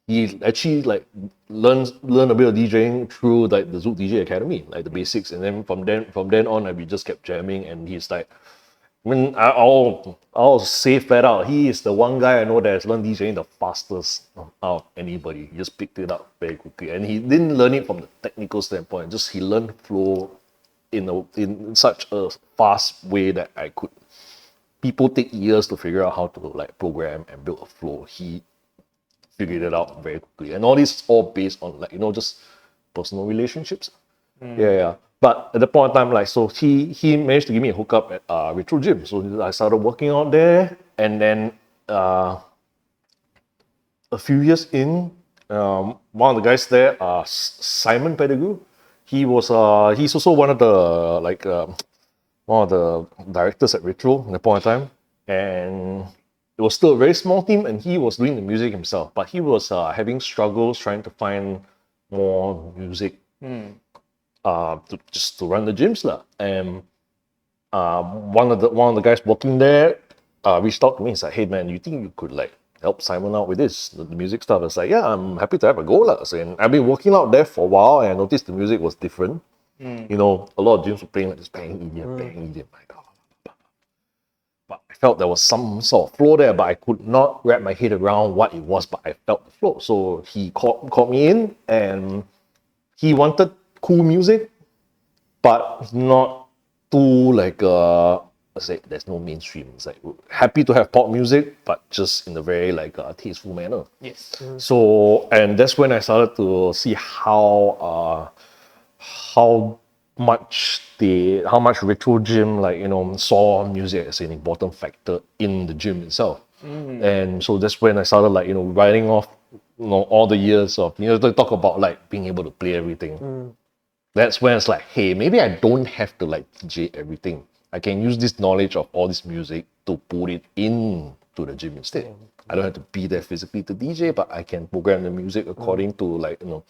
he actually like learned a bit of DJing through like the Zouk DJ Academy, like the basics, and then from then on like, we just kept jamming, and he's like, I'll say flat out, he is the one guy I know that has learned DJing the fastest out of anybody. He just picked it up very quickly, and he didn't learn it from the technical standpoint, just he learned flow in such a fast way that people take years to figure out how to like program and build a flow. He figured it out very quickly, and all this all based on like just personal relationships. Yeah. But at the point of time, like, so he managed to give me a hookup at Retro Gym. So I started working out there, and then a few years in, one of the guys there, Simon Pettigrew, he's also one of the one of the directors at Retro at the point of time, and it was still a very small team, and he was doing the music himself, but he was having struggles trying to find more music to run the gyms lah. And one of the guys working there reached out to me and said, "Hey man, you think you could like help Simon out with this, the music stuff?" I was like, "Yeah, I'm happy to have a go lah." So, and I've been working out there for a while, and I noticed the music was different. A lot of gyms were playing like this bang EDM, my God. but I felt there was some sort of flow there, but I could not wrap my head around what it was, but I felt the flow. So he called me in, and he wanted cool music, but not too like let's say there's no mainstream. It's like happy to have pop music, but just in a very like tasteful manner. Yes. So, and that's when I started to see how much retro gym, like, you know, saw music as an important factor in the gym itself. And so that's when I started, like, you know, writing off, you know, all the years of, you know, to talk about like being able to play everything. That's when it's like, hey, maybe I don't have to like DJ everything. I can use this knowledge of all this music to put it into the gym instead. I don't have to be there physically to DJ, but I can program the music according to, like, you know,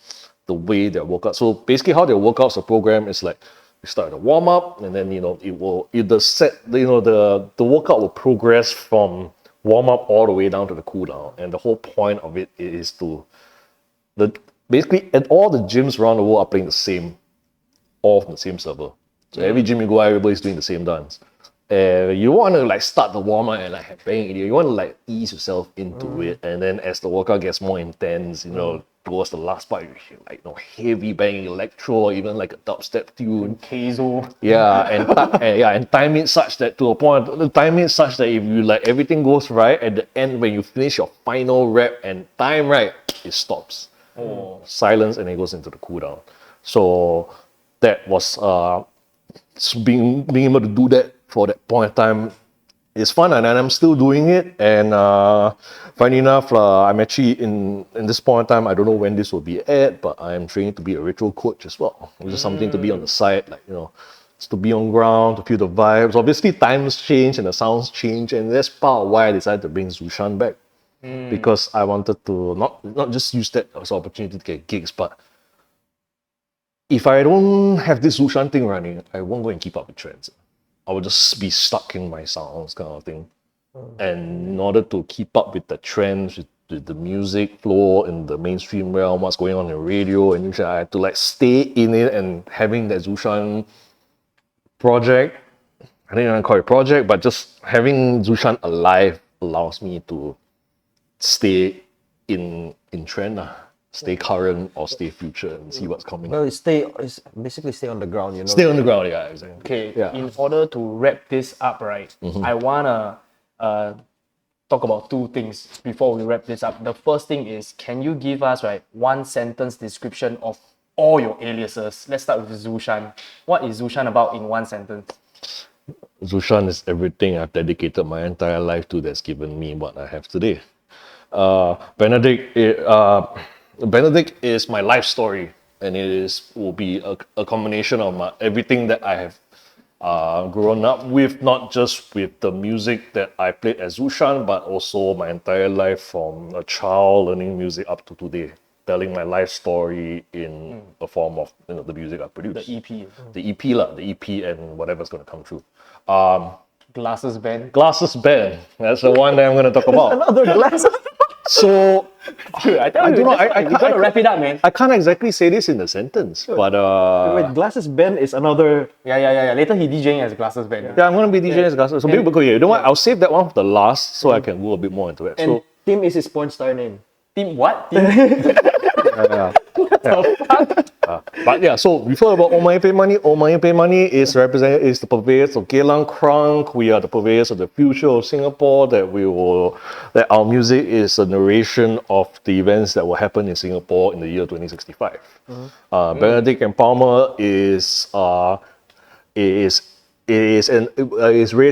the way their workout. So basically how their workouts are programmed is like, you start a warm up, and then, you know, the workout will progress from warm up all the way down to the cool down. And the whole point of it is to basically, and all the gyms around the world are playing the same, all from the same server. So every gym you go, everybody's doing the same dance. You want to like start the warm up and like have bang it. You want to like ease yourself into it, and then as the workout gets more intense, you know, towards the last part, you hear like, you know, heavy banging electro, or even like a dubstep tune. Keizo. Yeah, and time it such that to a point, the time it such that if you like everything goes right at the end when you finish your final rep and time right, it stops. Silence, and it goes into the cooldown. So that was being able to do that for that point in time is fun, and I'm still doing it. And funny enough, I'm actually in this point in time, I don't know when this will be at, but I'm training to be a ritual coach as well, which is something to be on the side, like, you know, just to be on ground, to feel the vibes. Obviously times change and the sounds change, and that's part of why I decided to bring Zushan back, because I wanted to not just use that as an opportunity to get gigs, but if I don't have this Zushan thing running, I won't go and keep up with trends. I will just be stuck in my sounds kind of thing. And in order to keep up with the trends, with the music flow in the mainstream realm, what's going on in radio and I had to like stay in it, and having that Zushan project, I don't even call it project, but just having Zushan alive allows me to stay in trend, stay current or stay future and see what's coming. Well, it's basically stay on the ground, you know. Stay on the ground, yeah, exactly. Okay, Yeah. in order to wrap this up, right, I wanna talk about two things before we wrap this up. The first thing is, can you give us, right, one sentence description of all your aliases? Let's start with Zushan. What is Zushan about in one sentence? Zushan is everything I've dedicated my entire life to that's given me what I have today. Benedict is my life story, and will be a combination of everything that I have grown up with, not just with the music that I played as Zushan, but also my entire life from a child learning music up to today, telling my life story in the form of, you know, the music I produce. The EP. The EP and whatever's going to come through. Glasses band. Glasses band. That's the one that I'm going to talk about. Another glass. So, Dude, I tell you, don't know, you gotta wrap it up, man. I can't exactly say this in a sentence, but Wait, glasses band is another. Yeah. Later he DJing as Glasses band. yeah, I'm gonna be DJing as Glasses. So you know what? I'll save that one for the last, so I can go a bit more into it. And So Tim is his porn star name. Team what? Team but yeah, so we've heard about All My Pay Money. All My Pay Money is the purveyors of Geylang Krunk. We are the purveyors of the future of Singapore. That our music is a narration of the events that will happen in Singapore in the year 2065. Benedict and Palmer is Reyes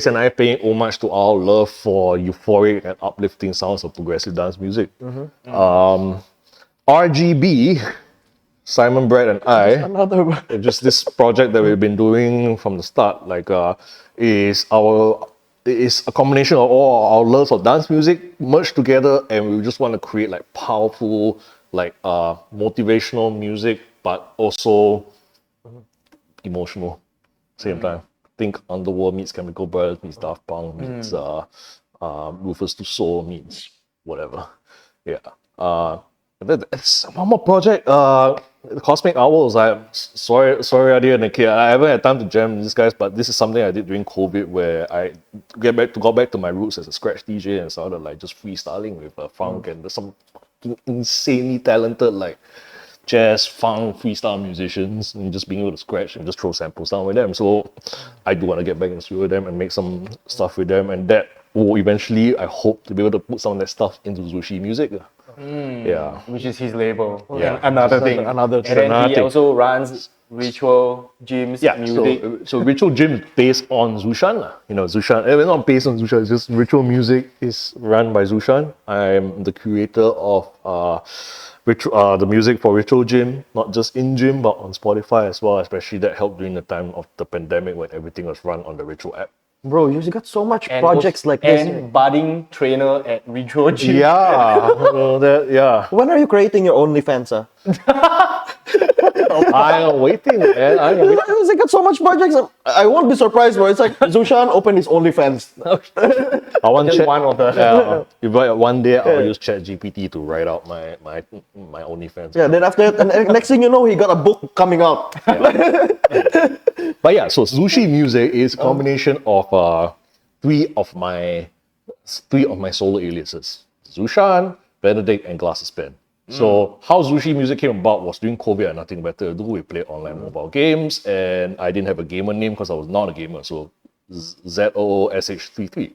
and I paying homage to our love for euphoric and uplifting sounds of progressive dance music. RGB, Simon, Brad, and I, Another one. just this project that we've been doing from the start, is a combination of all our loves of dance music merged together, and we just want to create like powerful, like motivational music, but also emotional same time. Think Underworld meets Chemical Brothers meets Daft Punk meets Rufus to Soul meets whatever. Yeah. There's one more project. Cosmic Owls. Sorry, Adi and Nikhil. I haven't had time to jam these guys, but this is something I did during COVID, where I got back to my roots as a scratch DJ and started like just freestyling with funk and there's some insanely talented like jazz, funk, freestyle musicians, and just being able to scratch and just throw samples down with them. So I do want to get back in the studio with them and make some stuff with them, and that will eventually, I hope, to be able to put some of that stuff into Zushi music. Yeah. Which is his label. Yeah. And another That's thing. another And then another he thing. also runs Ritual Gyms Yeah, music. so Ritual Gym is based on Zushan. You know, Zushan, it's not based on Zushan, it's just Ritual Music is run by Zushan. I'm the creator of the music for Ritual Gym, not just in gym, but on Spotify as well, especially that helped during the time of the pandemic when everything was run on the Ritual app. Bro, you got so much And projects like this. and budding trainer at Ritual Gym. Yeah, yeah. When are you creating your OnlyFans, huh? I am waiting, man. I am waiting. They got so much projects. I won't be surprised, bro. It's like Zushan opened his OnlyFans. I want Just one of the- Yeah, if one day I'll use ChatGPT to write out my OnlyFans. Yeah, then after that, and next thing you know, he got a book coming out. But yeah, so Zushi Music is a combination of three of my solo aliases: Zushan, Benedict, and Glasses Ben. So how Zushi Music came about was during COVID. I had nothing better to do. We played online mobile games, and I didn't have a gamer name because I was not a gamer. So ZOOSH33,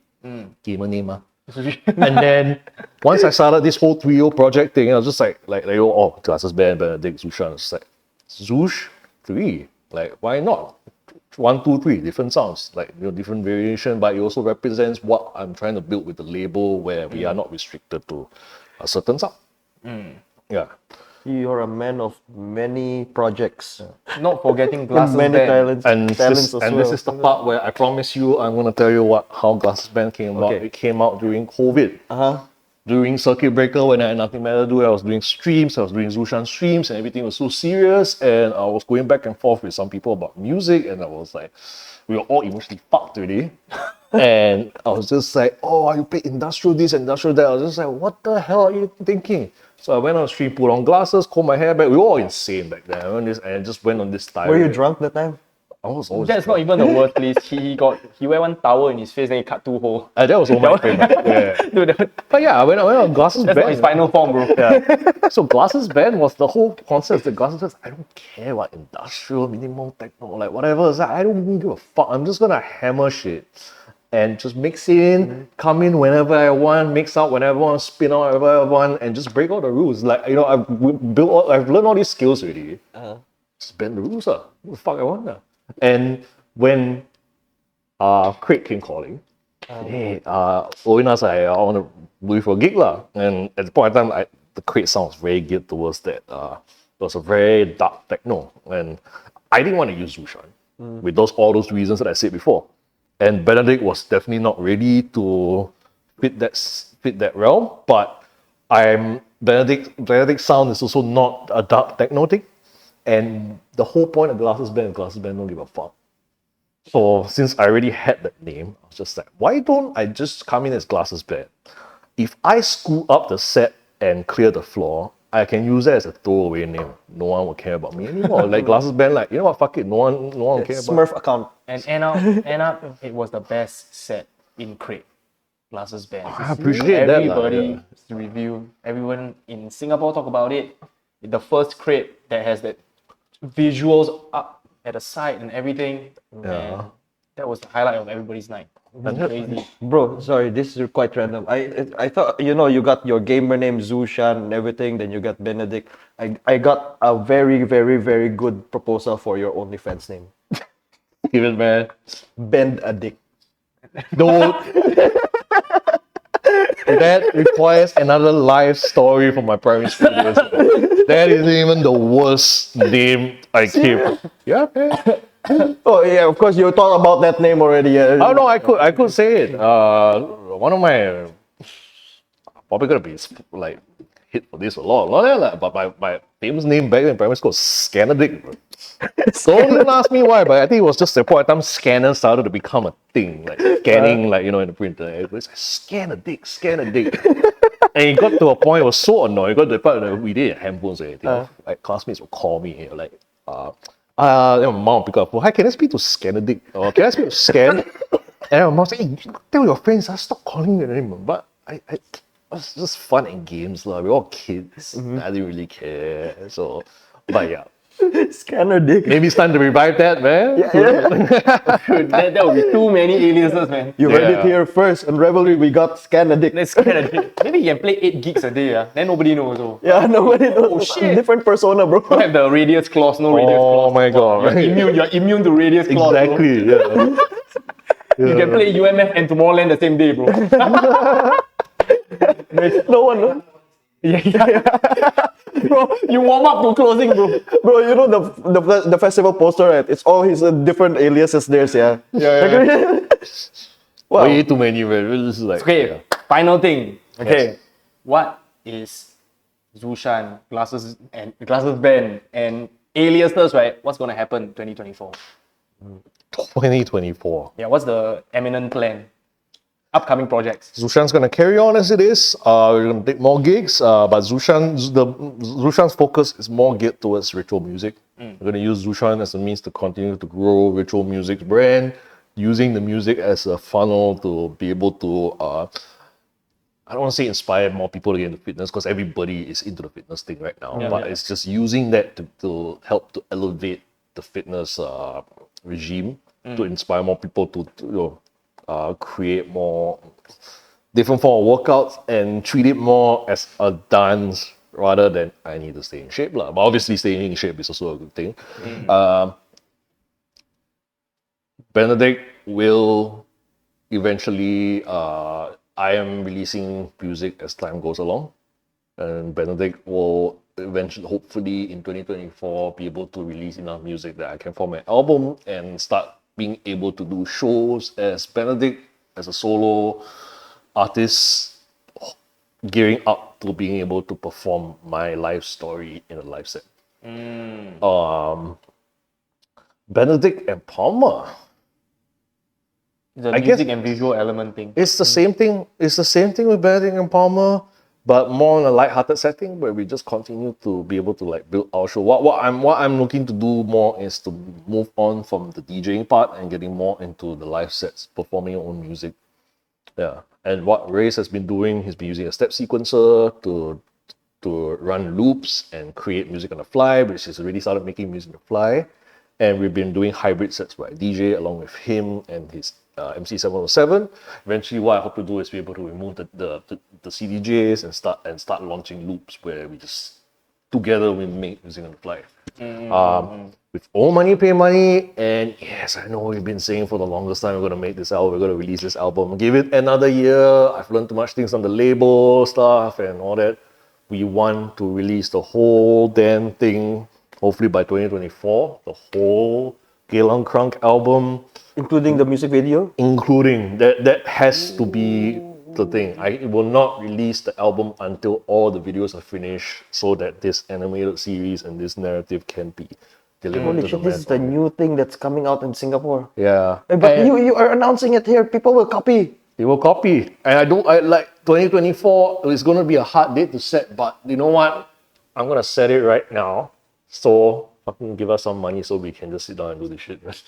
gamer name. And then once I started this whole trio project thing, I was just like oh, Glasses Ben, Benedict, Zushan. It's like Zoosh 3. Like, why not? 1, 2, 3, different sounds, like, you know, different variation, but it also represents what I'm trying to build with the label, where we are not restricted to a certain sound. Yeah. You're a man of many projects. Not forgetting Glasses Many Band. talents. And talents this, as and well. this is the part where I promise you I'm gonna tell you how Glasses Band came about. Okay. It came out during COVID. During circuit breaker, when I had nothing better to do, I was doing streams, I was doing Zushan streams, and everything was so serious, and I was going back and forth with some people about music, and I was like, we were all emotionally fucked already. And I was just like, oh, you play industrial this, industrial that. I was just like, what the hell are you thinking? So I went on stream, put on glasses, combed my hair back. We were all insane back then. I just went on this time. Were you drunk that time? I was always That's drunk. not even the worst, please. He wear one towel in his face and he cut 2 holes. That was all my favorite. Yeah. Dude, But yeah, I went on Glasses that's not his Band. final form, bro. Yeah. So Glasses Band was the whole concept. The Glasses Band, I don't care what industrial, minimal, techno, like whatever. It's like, I don't even give a fuck. I'm just gonna hammer shit and just mix in, come in whenever I want, mix out whenever I want, spin out whenever I want, and just break all the rules. Like, you know, I've learned all these skills already. Just bend the rules, what the fuck I want now. And when Craig came calling, hey, Owen asked, I want to do it for a gig lah. And at the point in time, the Craig sound was very geared towards that. It was a very dark techno, and I didn't want to use Zushan with all those reasons that I said before. And Benedict was definitely not ready to fit that realm. But Benedict's sound is also not a dark techno thing. And the whole point of Glasses Band don't give a fuck. So since I already had that name, I was just like, why don't I just come in as Glasses Band? If I screw up the set and clear the floor, I can use that as a throwaway name. No one will care about me anymore. Like Glasses Band, like, you know what, fuck it, no one will care about Smurf account. And end up, it was the best set in crate. Glasses Band. I appreciate that lah, Everybody review, everyone in Singapore talk about it. The first crate that has that visuals up at the side and everything. Yeah. And that was the highlight of everybody's night. It was crazy. Bro, sorry, this is quite random. I thought, you know, you got your gamer name Zushan and everything, then you got Benedict. I got a very, very, very good proposal for your OnlyFans name. Give it, man. Bend a dick. Don't. That requires another life story from my primary school years. That isn't even the worst name I came. Yeah, man. Oh yeah, of course you thought about that name already. Yeah. Oh no, I could say it. One of my probably gonna be like hit for this a lot. But my famous name back in primary school was Scanner Dick. Bro. Don't even ask me why, but I think it was just the point in time scanners started to become a thing, like scanning, like, you know, in the printer. Everybody's like, scan a dick. And it got to a point, it was so annoying. It got to the point that we didn't have handphones or anything. Like classmates would call me and like, then my mom would pick up, hi, can I speak to Scanadic? Or can I speak to Scan? And my mom said, hey, tell your friends, stop calling me anymore. But it was just fun and games. We're all kids. I didn't really care. So, but yeah. Scanner dick. Maybe it's time to revive that, man. Dude, that would be too many aliases, man. You heard Yeah. it here first. On Revelry, we got Scanner dick. Let's kind of maybe you can play 8 gigs a day, yeah. Then nobody knows. So. Yeah, nobody knows. shit. Different persona, bro. You have the radius clause, no radius clause. Oh my god. You're immune to radius clause. bro. Exactly, yeah. You can play UMF and Tomorrowland the same day, bro. No one knows. yeah. Bro, you warm up to closing, bro. Bro, you know the festival poster, right? It's all his different aliases there, yeah. Yeah. Wow. Way too many, man. This is like, Okay, yeah. final thing. Okay, Yes. what is Zushan, Glasses Band, and aliases, right? What's gonna happen 2024? 2024. Yeah, what's the eminent plan? Upcoming projects. Zushan's gonna carry on as it is. We're gonna take more gigs, but Zushan's focus is more geared towards ritual music. We're gonna use Zushan as a means to continue to grow ritual music's brand, using the music as a funnel to be able to I don't want to say inspire more people to get into fitness because everybody is into the fitness thing right now. But it's just using that to help to elevate the fitness regime to inspire more people to create more different form of workouts and treat it more as a dance rather than I need to stay in shape. But obviously staying in shape is also a good thing. Benedict will eventually, I am releasing music as time goes along. And Benedict will eventually, hopefully in 2024, be able to release enough music that I can form an album and start being able to do shows as Benedict, as a solo artist, gearing up to being able to perform my life story in a live set. Benedict and Palmer. The I music guess- and visual element thing. It's the same thing. It's the same thing with Benedict and Palmer, but more on a light-hearted setting where we just continue to be able to like build our show. What I'm looking to do more is to move on from the DJing part and getting more into the live sets, performing your own music. Yeah. And what Ray's has been doing, he's been using a step sequencer to run loops and create music on the fly, which he's already started making music on the fly. And we've been doing hybrid sets where I DJ along with him and his MC707. Eventually, what I hope to do is be able to remove the CDJs and start launching loops where we just together we make music on the fly. With all money, pay money, and yes, I know we've been saying for the longest time we're gonna make this album, we're gonna release this album. Give it another year. I've learned too much things on the label stuff and all that. We want to release the whole damn thing, hopefully by 2024, the whole Geylang Krunk album. Including the music video. Including that has to be the thing. I will not release the album until all the videos are finished, so that this animated series and this narrative can be delivered Holy to shit, the this is the new thing that's coming out in Singapore. Yeah, But and you are announcing it here. People will copy. they will copy, and I like 2024 is going to be a hard date to set, but you know what? I'm gonna set it right now. So fucking give us some money so we can just sit down and do this shit. But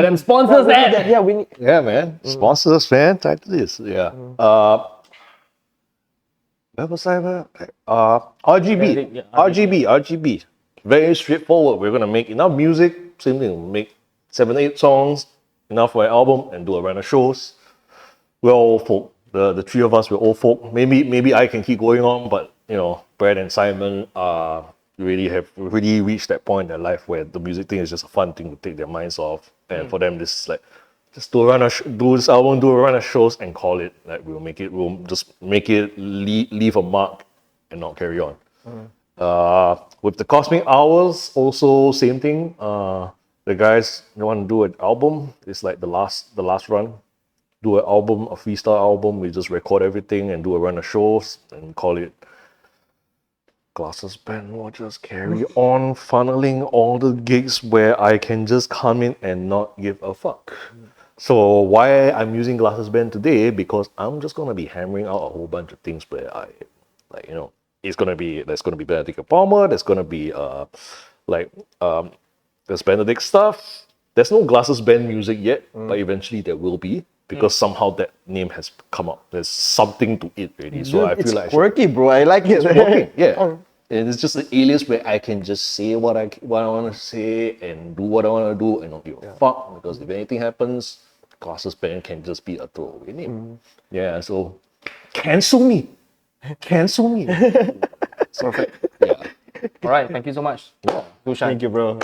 them sponsors at. Yeah, we need. Yeah, man. Sponsors, man. Type to this. Yeah. Where was I? RGB. Yeah, RGB. Very straightforward. We're gonna make enough music. Same thing. We'll make 7-8 songs, enough for an album, and do a run of shows. We're all folk. The three of us, we're all folk. Maybe I can keep going on, but you know, Brad and Simon have really reached that point in their life where the music thing is just a fun thing to take their minds off. And for them, this is like just do this album, do a run of shows, and call it. Like we'll just make it leave a mark and not carry on. With the Cosmic Hours, also same thing. The guys want to do an album. It's like the last run. Do an album, a freestyle album. We just record everything and do a run of shows and call it Glasses Band. Will just carry on funneling all the gigs where I can just come in and not give a fuck. So why I'm using Glasses Band today? Because I'm just gonna be hammering out a whole bunch of things where I, like, you know, there's gonna be Benedict Palmer, there's gonna be like there's Benedict stuff. There's no Glasses Band music yet, but eventually there will be, because somehow that name has come up. There's something to it really. So Dude, I it's feel like quirky, bro. I like it. working. Yeah. And it's just an alias where I can just say what I want to say and do what I want to do and not give a fuck, because if anything happens, Glasses Band can just be a throwaway name. Yeah, so cancel me. Cancel me. Perfect. Yeah. All right. Thank you so much. Zushan. Thank you, bro.